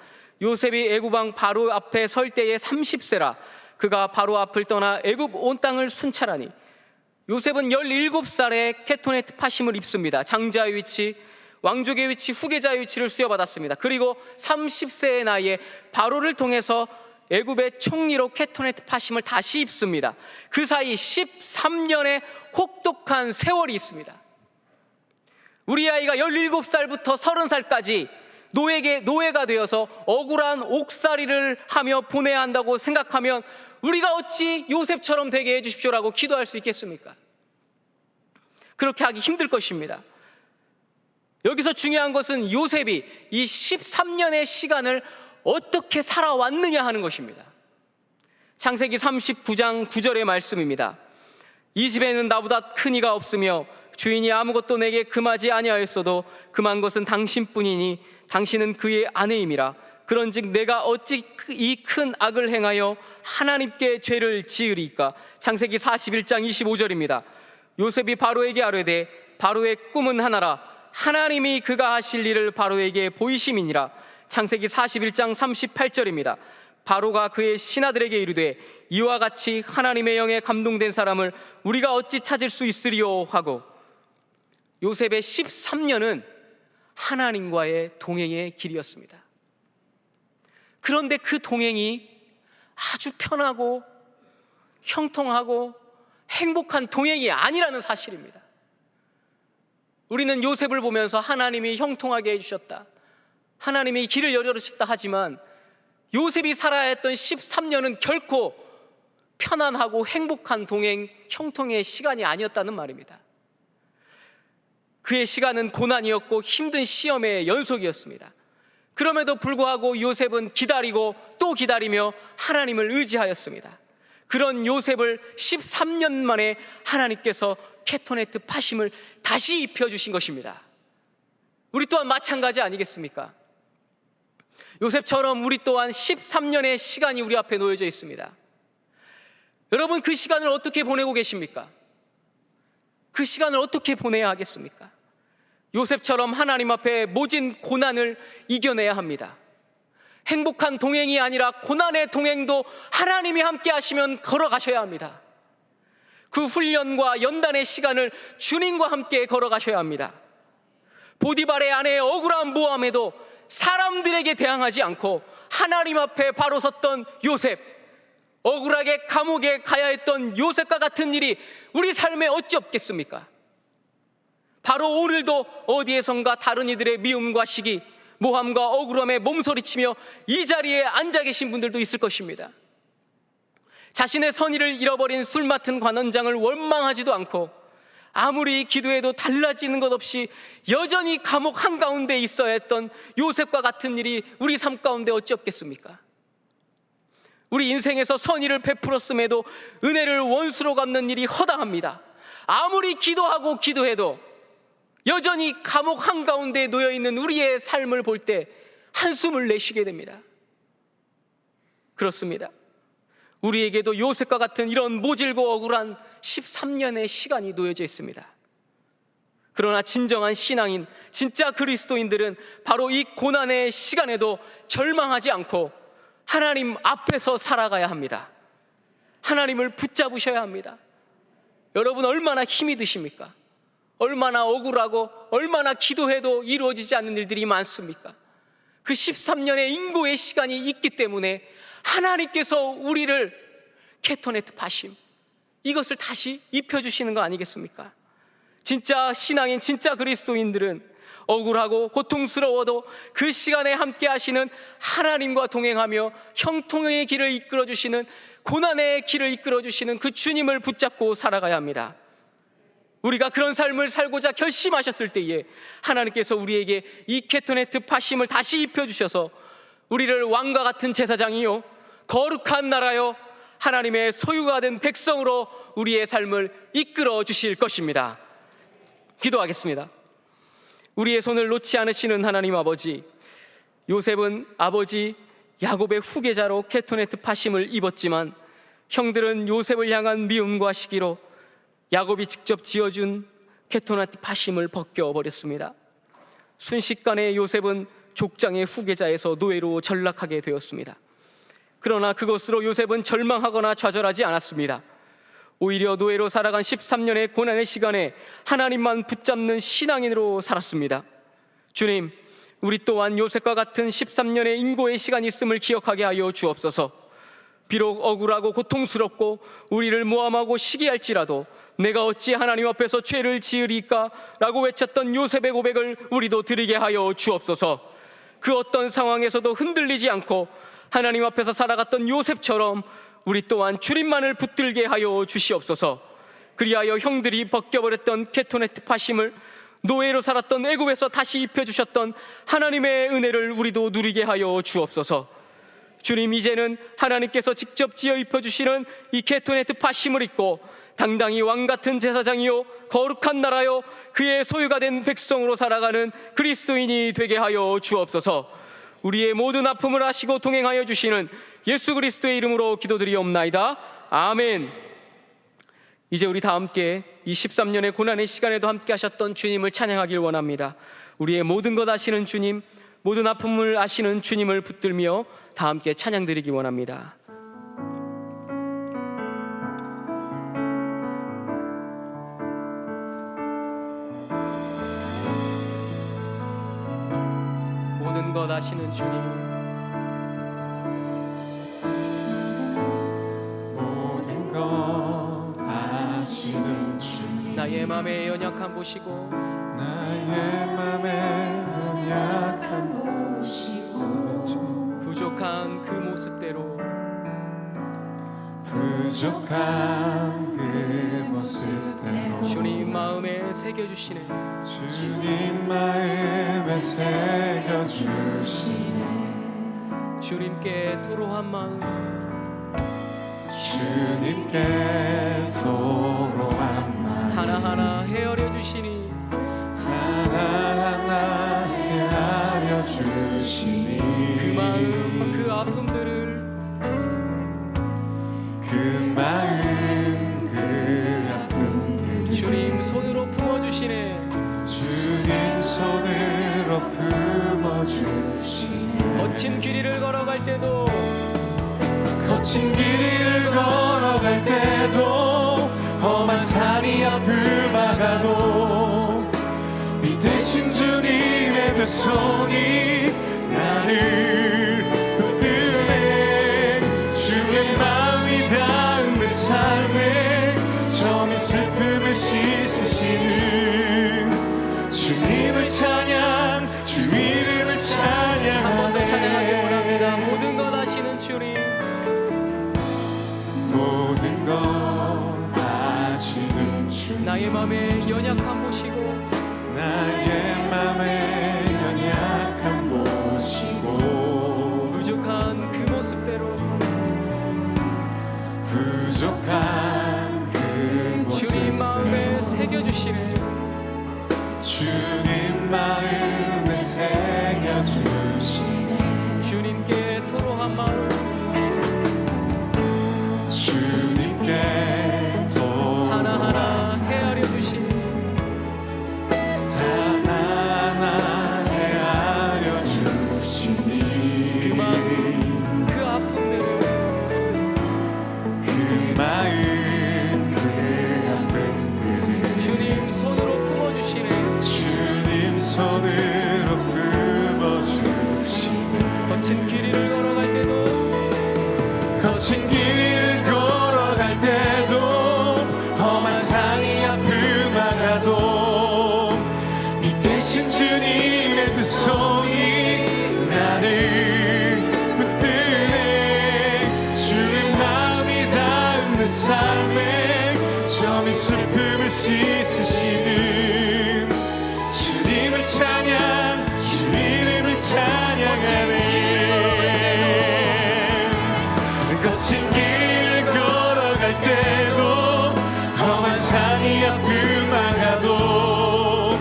요셉이 애굽 왕 바로 앞에 설 때에 30세라. 그가 바로 앞을 떠나 애굽 온 땅을 순찰하니. 요셉은 17살에 케토네트 파심을 입습니다. 장자의 위치, 왕족의 위치, 후계자의 위치를 수여받았습니다. 그리고 30세의 나이에 바로를 통해서 애굽의 총리로 케토네트 파심을 다시 입습니다. 그 사이 13년의 혹독한 세월이 있습니다. 우리 아이가 17살부터 30살까지 노예가 되어서 억울한 옥살이를 하며 보내야 한다고 생각하면 우리가 어찌 요셉처럼 되게 해주십시오라고 기도할 수 있겠습니까? 그렇게 하기 힘들 것입니다. 여기서 중요한 것은 요셉이 이 13년의 시간을 어떻게 살아왔느냐 하는 것입니다. 창세기 39장 9절의 말씀입니다. 이 집에는 나보다 큰 이가 없으며 주인이 아무것도 내게 금하지 아니하였어도 금한 것은 당신뿐이니 당신은 그의 아내임이라. 그런즉 내가 어찌 이 큰 악을 행하여 하나님께 죄를 지으리까. 창세기 41장 25절입니다. 요셉이 바로에게 아뢰되 바로의 꿈은 하나라. 하나님이 그가 하실 일을 바로에게 보이심이니라. 창세기 41장 38절입니다. 바로가 그의 신하들에게 이르되 이와 같이 하나님의 영에 감동된 사람을 우리가 어찌 찾을 수 있으리요 하고. 요셉의 13년은 하나님과의 동행의 길이었습니다. 그런데 그 동행이 아주 편하고 형통하고 행복한 동행이 아니라는 사실입니다. 우리는 요셉을 보면서 하나님이 형통하게 해주셨다, 하나님이 길을 열어주셨다 하지만 요셉이 살아야 했던 13년은 결코 편안하고 행복한 동행, 형통의 시간이 아니었다는 말입니다. 그의 시간은 고난이었고 힘든 시험의 연속이었습니다. 그럼에도 불구하고 요셉은 기다리고 또 기다리며 하나님을 의지하였습니다. 그런 요셉을 13년 만에 하나님께서 케토네트 파심을 다시 입혀주신 것입니다. 우리 또한 마찬가지 아니겠습니까? 요셉처럼 우리 또한 13년의 시간이 우리 앞에 놓여져 있습니다. 여러분, 그 시간을 어떻게 보내고 계십니까? 그 시간을 어떻게 보내야 하겠습니까? 요셉처럼 하나님 앞에 모진 고난을 이겨내야 합니다. 행복한 동행이 아니라 고난의 동행도 하나님이 함께 하시면 걸어가셔야 합니다. 그 훈련과 연단의 시간을 주님과 함께 걸어가셔야 합니다. 보디발의 아내의 억울한 모함에도 사람들에게 대항하지 않고 하나님 앞에 바로 섰던 요셉, 억울하게 감옥에 가야 했던 요셉과 같은 일이 우리 삶에 어찌 없겠습니까? 바로 오늘도 어디에선가 다른 이들의 미움과 시기, 모함과 억울함에 몸서리치며 이 자리에 앉아 계신 분들도 있을 것입니다. 자신의 선의를 잃어버린 술 맡은 관원장을 원망하지도 않고 아무리 기도해도 달라지는 것 없이 여전히 감옥 한가운데 있어야 했던 요셉과 같은 일이 우리 삶 가운데 어찌 없겠습니까? 우리 인생에서 선의를 베풀었음에도 은혜를 원수로 갚는 일이 허다합니다. 아무리 기도하고 기도해도 여전히 감옥 한가운데 놓여있는 우리의 삶을 볼 때 한숨을 내쉬게 됩니다. 그렇습니다. 우리에게도 요셉과 같은 이런 모질고 억울한 13년의 시간이 놓여져 있습니다. 그러나 진정한 신앙인, 진짜 그리스도인들은 바로 이 고난의 시간에도 절망하지 않고 하나님 앞에서 살아가야 합니다. 하나님을 붙잡으셔야 합니다. 여러분, 얼마나 힘이 드십니까? 얼마나 억울하고 얼마나 기도해도 이루어지지 않는 일들이 많습니까? 그 13년의 인고의 시간이 있기 때문에 하나님께서 우리를 케토네트 파심, 이것을 다시 입혀주시는 거 아니겠습니까? 진짜 신앙인, 진짜 그리스도인들은 억울하고 고통스러워도 그 시간에 함께 하시는 하나님과 동행하며 형통의 길을 이끌어주시는, 고난의 길을 이끌어주시는 그 주님을 붙잡고 살아가야 합니다. 우리가 그런 삶을 살고자 결심하셨을 때에 하나님께서 우리에게 이 케토네트 파심을 다시 입혀주셔서 우리를 왕과 같은 제사장이요, 거룩한 나라요, 하나님의 소유가 된 백성으로 우리의 삶을 이끌어 주실 것입니다. 기도하겠습니다. 우리의 손을 놓지 않으시는 하나님 아버지, 요셉은 아버지 야곱의 후계자로 케토네트 파심을 입었지만 형들은 요셉을 향한 미움과 시기로 야곱이 직접 지어준 케토네트 파심을 벗겨버렸습니다. 순식간에 요셉은 족장의 후계자에서 노예로 전락하게 되었습니다. 그러나 그것으로 요셉은 절망하거나 좌절하지 않았습니다. 오히려 노예로 살아간 13년의 고난의 시간에 하나님만 붙잡는 신앙인으로 살았습니다. 주님, 우리 또한 요셉과 같은 13년의 인고의 시간이 있음을 기억하게 하여 주옵소서. 비록 억울하고 고통스럽고 우리를 모함하고 시기할지라도 내가 어찌 하나님 앞에서 죄를 지으리까 라고 외쳤던 요셉의 고백을 우리도 드리게 하여 주옵소서. 그 어떤 상황에서도 흔들리지 않고 하나님 앞에서 살아갔던 요셉처럼 우리 또한 주님만을 붙들게 하여 주시옵소서. 그리하여 형들이 벗겨버렸던 케토네트 파심을, 노예로 살았던 애굽에서 다시 입혀주셨던 하나님의 은혜를 우리도 누리게 하여 주옵소서. 주님, 이제는 하나님께서 직접 지어 입혀주시는 이 케토네트 파심을 입고 당당히 왕같은 제사장이요, 거룩한 나라요, 그의 소유가 된 백성으로 살아가는 그리스도인이 되게 하여 주옵소서. 우리의 모든 아픔을 아시고 동행하여 주시는 예수 그리스도의 이름으로 기도드리옵나이다. 아멘. 이제 우리 다 함께 이 13년의 고난의 시간에도 함께 하셨던 주님을 찬양하길 원합니다. 우리의 모든 것 아시는 주님, 모든 아픔을 아시는 주님을 붙들며 다 함께 찬양드리기 원합니다. 모든 것 아시는 주님, 모든 것 아시는 주님, 나의 맘의 연약함 보시고 나의 맘의 연약함 보시고 부족한 그 모습대로 부족한 그 모습대로 주님 마음에 새겨주시네. 주님 마음에 새겨주시네. 주님께 토로한 마음, 주님께 토로한 마음 하나하나 헤아려 주시니 하나하나 헤아려 주시니 그 마음, 그 아픔들을 그 마음, 그 아픔들 주님 손으로 품어주시네. 주님 손으로 품어주시네. 거친 길이를 걸어갈 때도, 거친 길을 걸어갈 때도, 험한 산이 앞을 막아도 이 대신 주님의 두 손이 나를 붙드네. 주의 마음이 닿은 내 삶에 점이 슬픔을 씻으시는 주님을 찬양, 주 이름을 찬양하네. 한 번 더 찬양하기 원합니다. 모든 것 아시는 주님, 모든 것 아시는 주님, 나의 맘에 연약함 보시고 나의 맘의 연약함 보시고 부족한 그 모습대로 부족한 그 모습 주님 마음에 새겨주시네. 주님 마음에 새겨주시네. 주님께 토로한 마음, 주님께 또 하나하나 헤아려 주시니 하나하나 헤아려 주시니 그 마음, 그 아픔들을 그 마음, 그 아픔들을 주님 손으로 품어주시니 손으로 품어주시네. 거친 길이를 걸어갈 때도 거친 길을 걸어갈 때도 험한 산이 앞을 막아도 빛대신 주님의 두 손이 나를 붙드네. 주의 마음이 닿는 삶에 점이 슬픔을 씻으시는 주님을 찬양, 주 이름을 찬양하네. 거친 길을 걸어갈 때도 험한 산이 앞을 막아도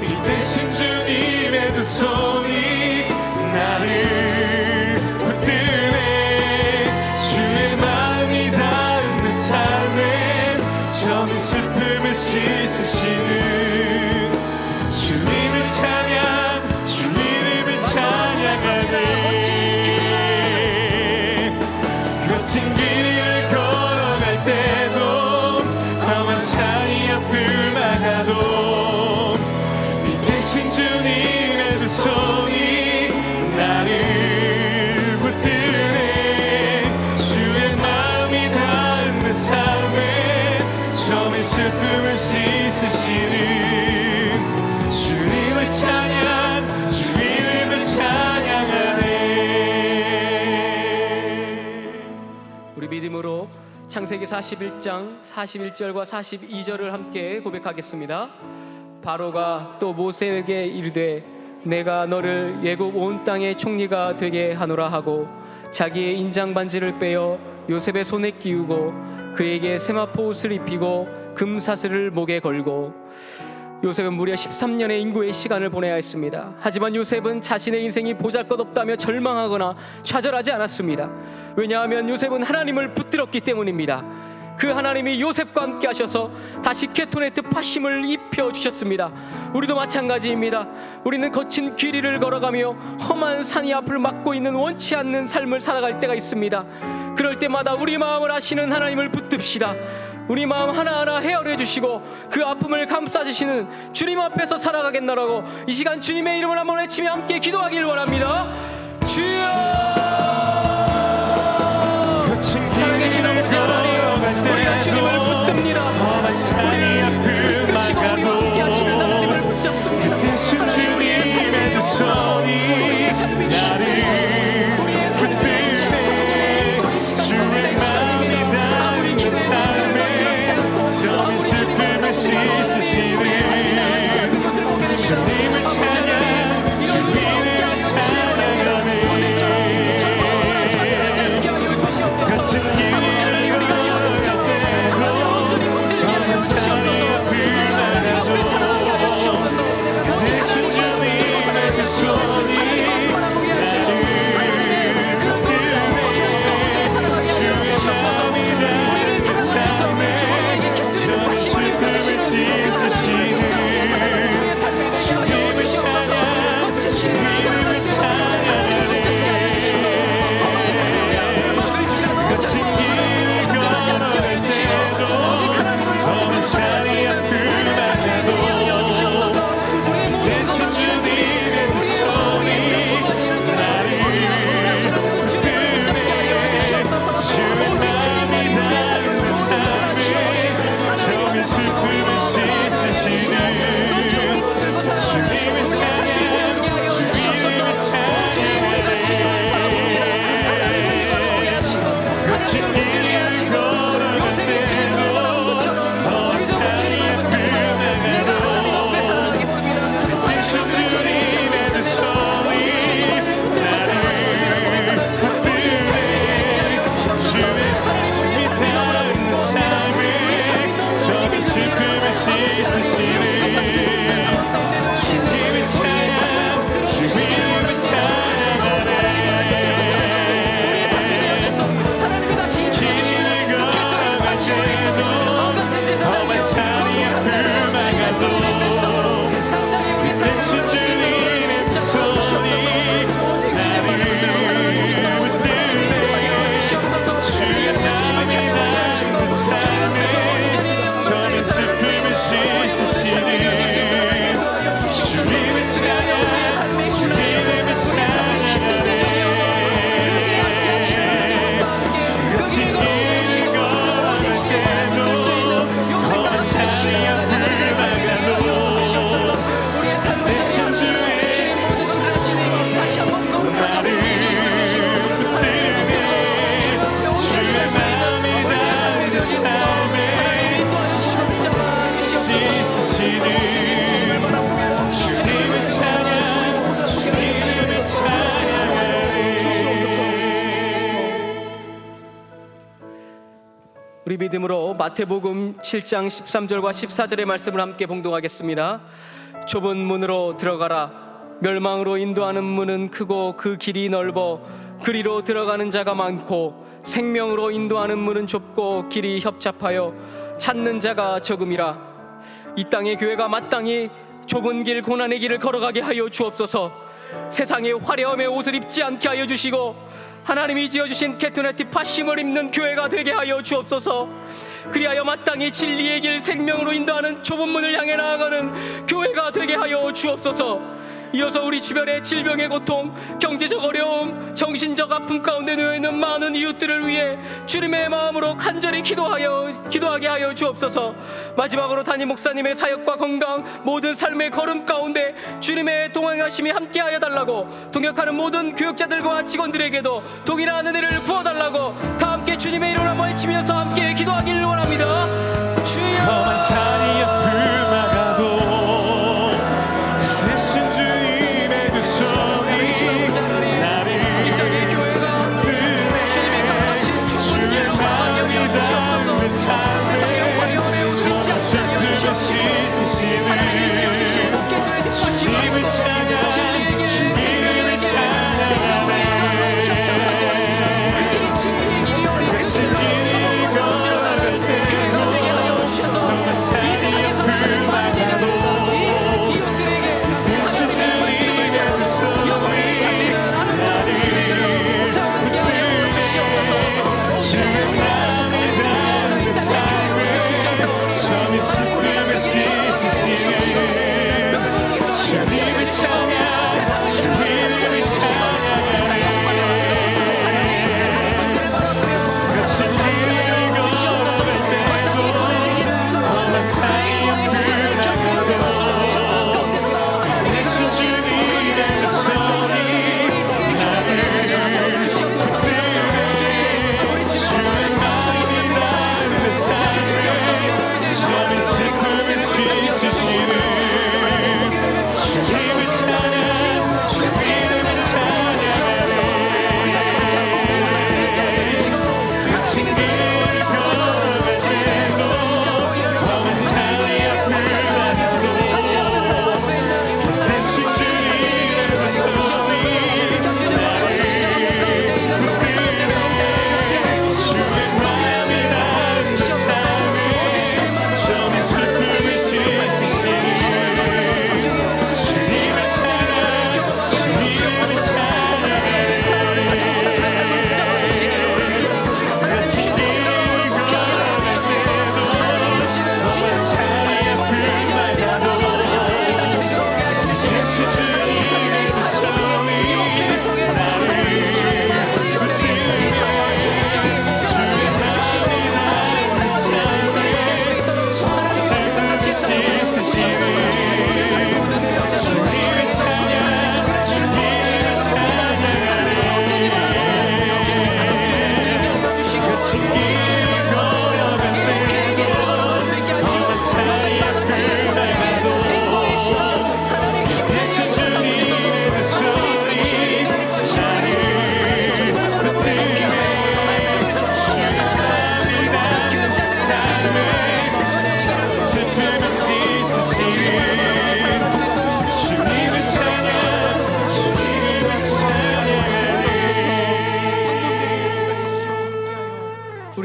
빛대신 주님의 두 손이 나를 붙드네. 주의 마음이 닿는 삶에 점이 슬픔을 씻으시는 주님을 찬양, 주 이름을 찬양하네. 거친 길을 걸어갈 때도 험한 산이 앞을 막아도 빛대신 주님의 두 손이 나를 붙드네. 주의 마음이 닿는 삶에 점의 슬픔을 씻으시는 주님을 찬양, 주 이름을 찬양하네. 우리 믿음으로 창세기 41장 41절과 42절을 함께 고백하겠습니다. 바로가 또 모세에게 이르되 내가 너를 애굽 온 땅의 총리가 되게 하노라 하고 자기의 인장 반지를 빼어 요셉의 손에 끼우고 그에게 세마포 옷을 입히고 금사슬을 목에 걸고. 요셉은 무려 13년의 인고의 시간을 보내야 했습니다. 하지만 요셉은 자신의 인생이 보잘것없다며 절망하거나 좌절하지 않았습니다. 왜냐하면 요셉은 하나님을 붙들었기 때문입니다. 그 하나님이 요셉과 함께 하셔서 다시 케토네트 파심을 입혀주셨습니다. 우리도 마찬가지입니다. 우리는 거친 길이를 걸어가며 험한 산이 앞을 막고 있는 원치 않는 삶을 살아갈 때가 있습니다. 그럴 때마다 우리 마음을 아시는 하나님을 붙듭시다. 우리 마음 하나하나 헤아려 주시고 그 아픔을 감싸주시는 주님 앞에서 살아가겠노라고 이 시간 주님의 이름을 한번 외치며 함께 기도하기를 원합니다. 주여! 살아계신 아버지 하나님, 우리가 주님을 붙듭니다. 우리를 이끄시고 우리와 함께 하시는 하나님을 붙잡습니다. 하나님, 우리의 삶의 손이 우리의 삶의 시간입니다. 우리의 삶의 신성하게 이 시간 내 시간입니다. 아무리 기도해도 들지 않고 아무리 주님을 씻으시는 주님을 찬양, 주님을 찬양하네. 믿음으로 마태복음 7장 13절과 14절의 말씀을 함께 봉독하겠습니다. 좁은 문으로 들어가라. 멸망으로 인도하는 문은 크고 그 길이 넓어 그리로 들어가는 자가 많고 생명으로 인도하는 문은 좁고 길이 협잡하여 찾는 자가 적음이라. 이 땅의 교회가 마땅히 좁은 길 고난의 길을 걸어가게 하여 주옵소서. 세상의 화려함의 옷을 입지 않게 하여 주시고 하나님이 지어주신 캐토네티 파심을 입는 교회가 되게 하여 주옵소서. 그리하여 마땅히 진리의 길 생명으로 인도하는 좁은 문을 향해 나아가는 교회가 되게 하여 주옵소서. 이어서 우리 주변의 질병의 고통, 경제적 어려움, 정신적 아픔 가운데 놓여있는 많은 이웃들을 위해 주님의 마음으로 간절히 기도하게 하여 주옵소서. 마지막으로 담임 목사님의 사역과 건강, 모든 삶의 걸음 가운데 주님의 동행하심이 함께하여 달라고, 동역하는 모든 교육자들과 직원들에게도 동일한 은혜를 부어달라고 다 함께 주님의 이름을 한번 외치면서 함께 기도하기를 원합니다. 주여. 험한 산이 앞을 막아도 이 땅의 교회가 주님의 강하신 좁은 길로 가게 하여 주시옵소서. 세상의 화려함에 웃지 않게 하여 주시옵소서. 하나님이 지어주신 캐토레티 파심을 진리의 길, 생명의 길, 생명의 길로 협착하게 그 길이 진리의 길이오니 그 길로 전원으로 들어가는 교회가 되게 하여 주셔서 이 세상에서 나가는 많은 이들을 이 이웃들에게 하나님의 말씀을 전하고 영혼을 살리는 아름다운 교회를 세워지게 하여 주시옵소서.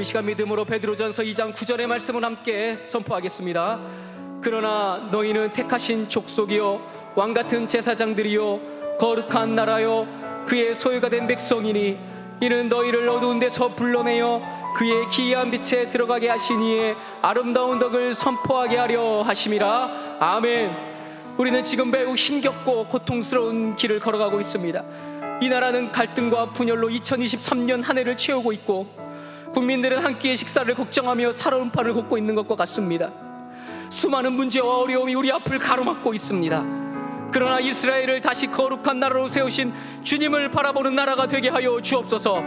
우리 시간 믿음으로 베드로전서 2장 9절의 말씀을 함께 선포하겠습니다. 그러나 너희는 택하신 족속이요 왕같은 제사장들이요 거룩한 나라요 그의 소유가 된 백성이니 이는 너희를 어두운 데서 불러내어 그의 기이한 빛에 들어가게 하시니에 아름다운 덕을 선포하게 하려 하심이라. 아멘. 우리는 지금 매우 힘겹고 고통스러운 길을 걸어가고 있습니다. 이 나라는 갈등과 분열로 2023년 한 해를 채우고 있고 국민들은 한 끼의 식사를 걱정하며 살얼음판을 걷고 있는 것과 같습니다. 수많은 문제와 어려움이 우리 앞을 가로막고 있습니다. 그러나 이스라엘을 다시 거룩한 나라로 세우신 주님을 바라보는 나라가 되게 하여 주옵소서.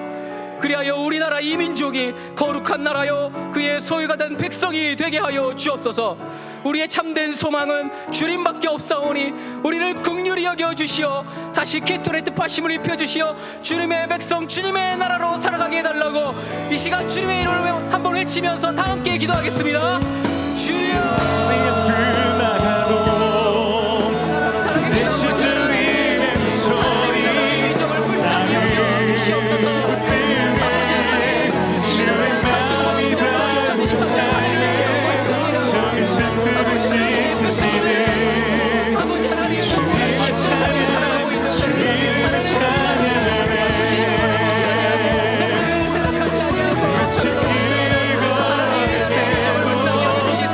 그리하여 우리나라 이 민족이 거룩한 나라요 그의 소유가 된 백성이 되게 하여 주옵소서. 우리의 참된 소망은 주님밖에 없사오니 우리를 긍휼히 여겨 주시어 다시 캐토레트 파심을 입혀 주시어 주님의 백성 주님의 나라로 살아가게 해달라고 이 시간 주님의 이름을 한번 외치면서 다 함께 기도하겠습니다. 주여 살아계신 주님의 소리 민족을 불쌍히 여겨 주시옵소서. 아버지 하나님 주님의 마음이 다 2023년 하나님의 죄와 있습니다. 아버지 하나님 정말 세상에 살아가고 있는 하나님 주신 아버지 하나님 생각하지 아니하고 하나님 민족을 불쌍히 여겨주시사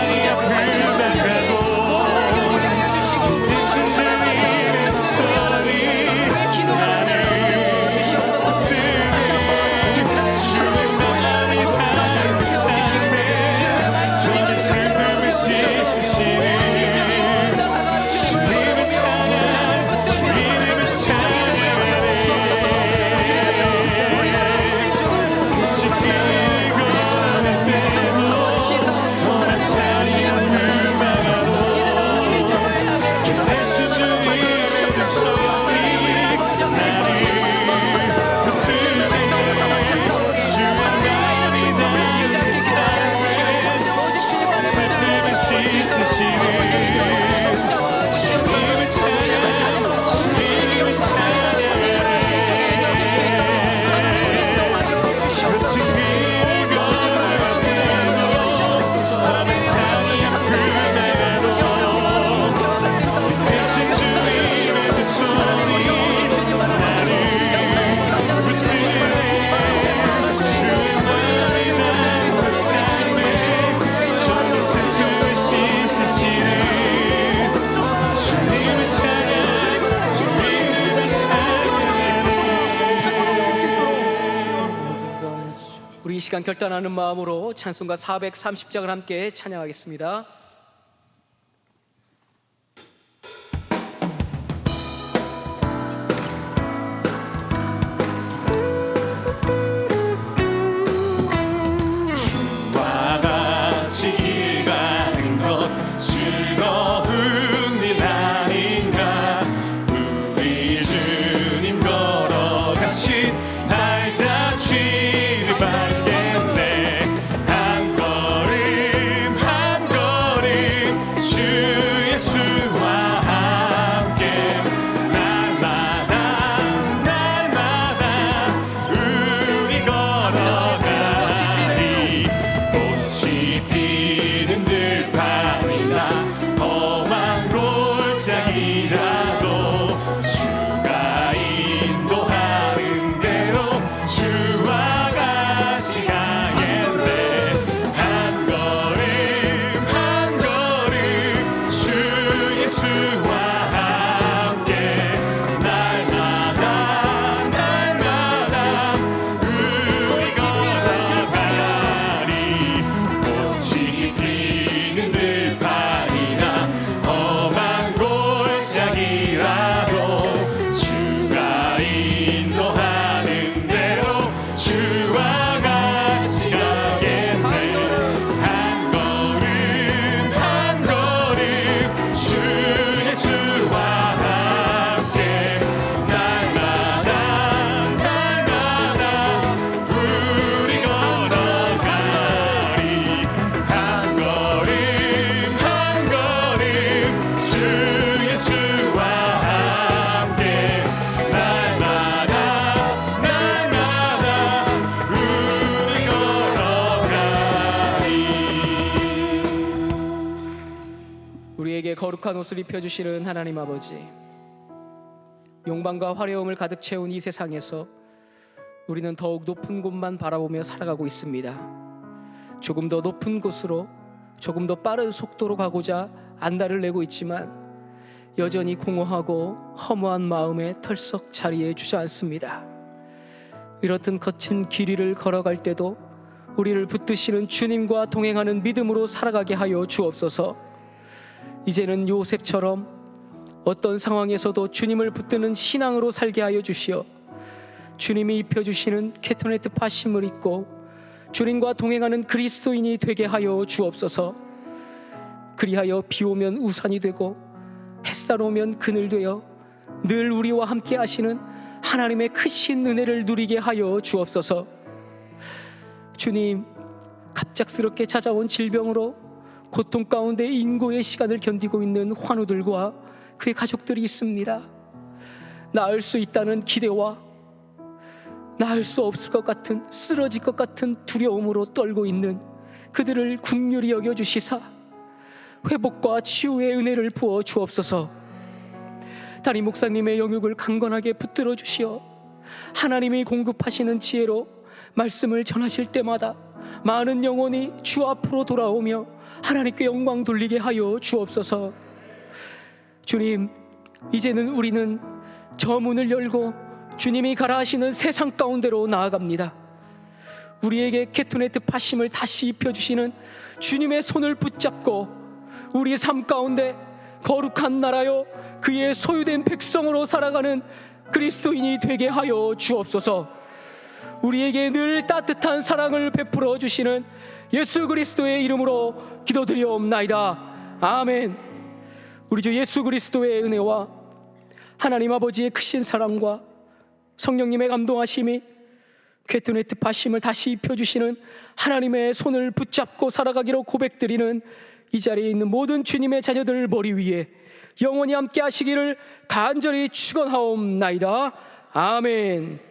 민족을 살리고 모두에게 오게 하여 주시고 하나님의 기도를 세워주시옵소서. 다시 한번 이스라엘 주님의 거룩한 나를 세워주시고 주님의 말씀을 세워주시옵소서. 우리 이 시간 결단하는 마음으로 찬송가 430장을 함께 찬양하겠습니다. 주와 같이 길 가는 것 즐거운 일 아닌가. 우리 주님 걸어가신 날자취를 밟겠네. 한 걸음 한 걸음 주 예수와 함께 날마다 날마다 우리 걸어가리. 꽃이 피는 들판이나 험한 골짜기라도 주가 인도하는 대로 주와 같이 가겠네. 한 걸음 한 걸음 주 예수와 함께 날마다 날마다 우리 걸어가리. 꽃이 피는 들판이나 험한 골짜기라도 주가 인도하는 대로 주와 같이 가겠네. 한 걸음 한 걸음 주 예수와 함께 날마다 날마다 우리 걸어가리. 한 걸음 한 걸음 주 예수와 함께 날마다 날마다 우리 걸어가리. 우리에게 거룩한 옷을 입혀주시는 하나님 아버지, 영광과 화려움을 가득 채운 이 세상에서 우리는 더욱 높은 곳만 바라보며 살아가고 있습니다. 조금 더 높은 곳으로 조금 더 빠른 속도로 가고자 안달을 내고 있지만 여전히 공허하고 허무한 마음에 털썩 자리에 주저앉습니다. 이렇듯 거친 길 위를 걸어갈 때도 우리를 붙드시는 주님과 동행하는 믿음으로 살아가게 하여 주옵소서. 이제는 요셉처럼 어떤 상황에서도 주님을 붙드는 신앙으로 살게 하여 주시어 주님이 입혀주시는 케토네트 파심을 입고 주님과 동행하는 그리스도인이 되게 하여 주옵소서. 그리하여 비 오면 우산이 되고 햇살 오면 그늘 되어 늘 우리와 함께 하시는 하나님의 크신 은혜를 누리게 하여 주옵소서. 주님, 갑작스럽게 찾아온 질병으로 고통 가운데 인고의 시간을 견디고 있는 환우들과 그의 가족들이 있습니다. 나을 수 있다는 기대와 나을 수 없을 것 같은, 쓰러질 것 같은 두려움으로 떨고 있는 그들을 긍휼히 여겨주시사 회복과 치유의 은혜를 부어 주옵소서. 담임 목사님의 영육을 강건하게 붙들어 주시어 하나님이 공급하시는 지혜로 말씀을 전하실 때마다 많은 영혼이 주 앞으로 돌아오며 하나님께 영광 돌리게 하여 주옵소서. 주님, 이제는 우리는 저 문을 열고 주님이 가라 하시는 세상 가운데로 나아갑니다. 우리에게 케토네트 파심을 다시 입혀주시는 주님의 손을 붙잡고 우리의 삶 가운데 거룩한 나라요 그의 소유된 백성으로 살아가는 그리스도인이 되게 하여 주옵소서. 우리에게 늘 따뜻한 사랑을 베풀어 주시는 예수 그리스도의 이름으로 기도드리옵나이다. 아멘. 우리 주 예수 그리스도의 은혜와 하나님 아버지의 크신 사랑과 성령님의 감동하심이 케토네트 파심을 다시 입혀주시는 하나님의 손을 붙잡고 살아가기로 고백드리는 이 자리에 있는 모든 주님의 자녀들 머리 위에 영원히 함께 하시기를 간절히 축원하옵나이다. 아멘.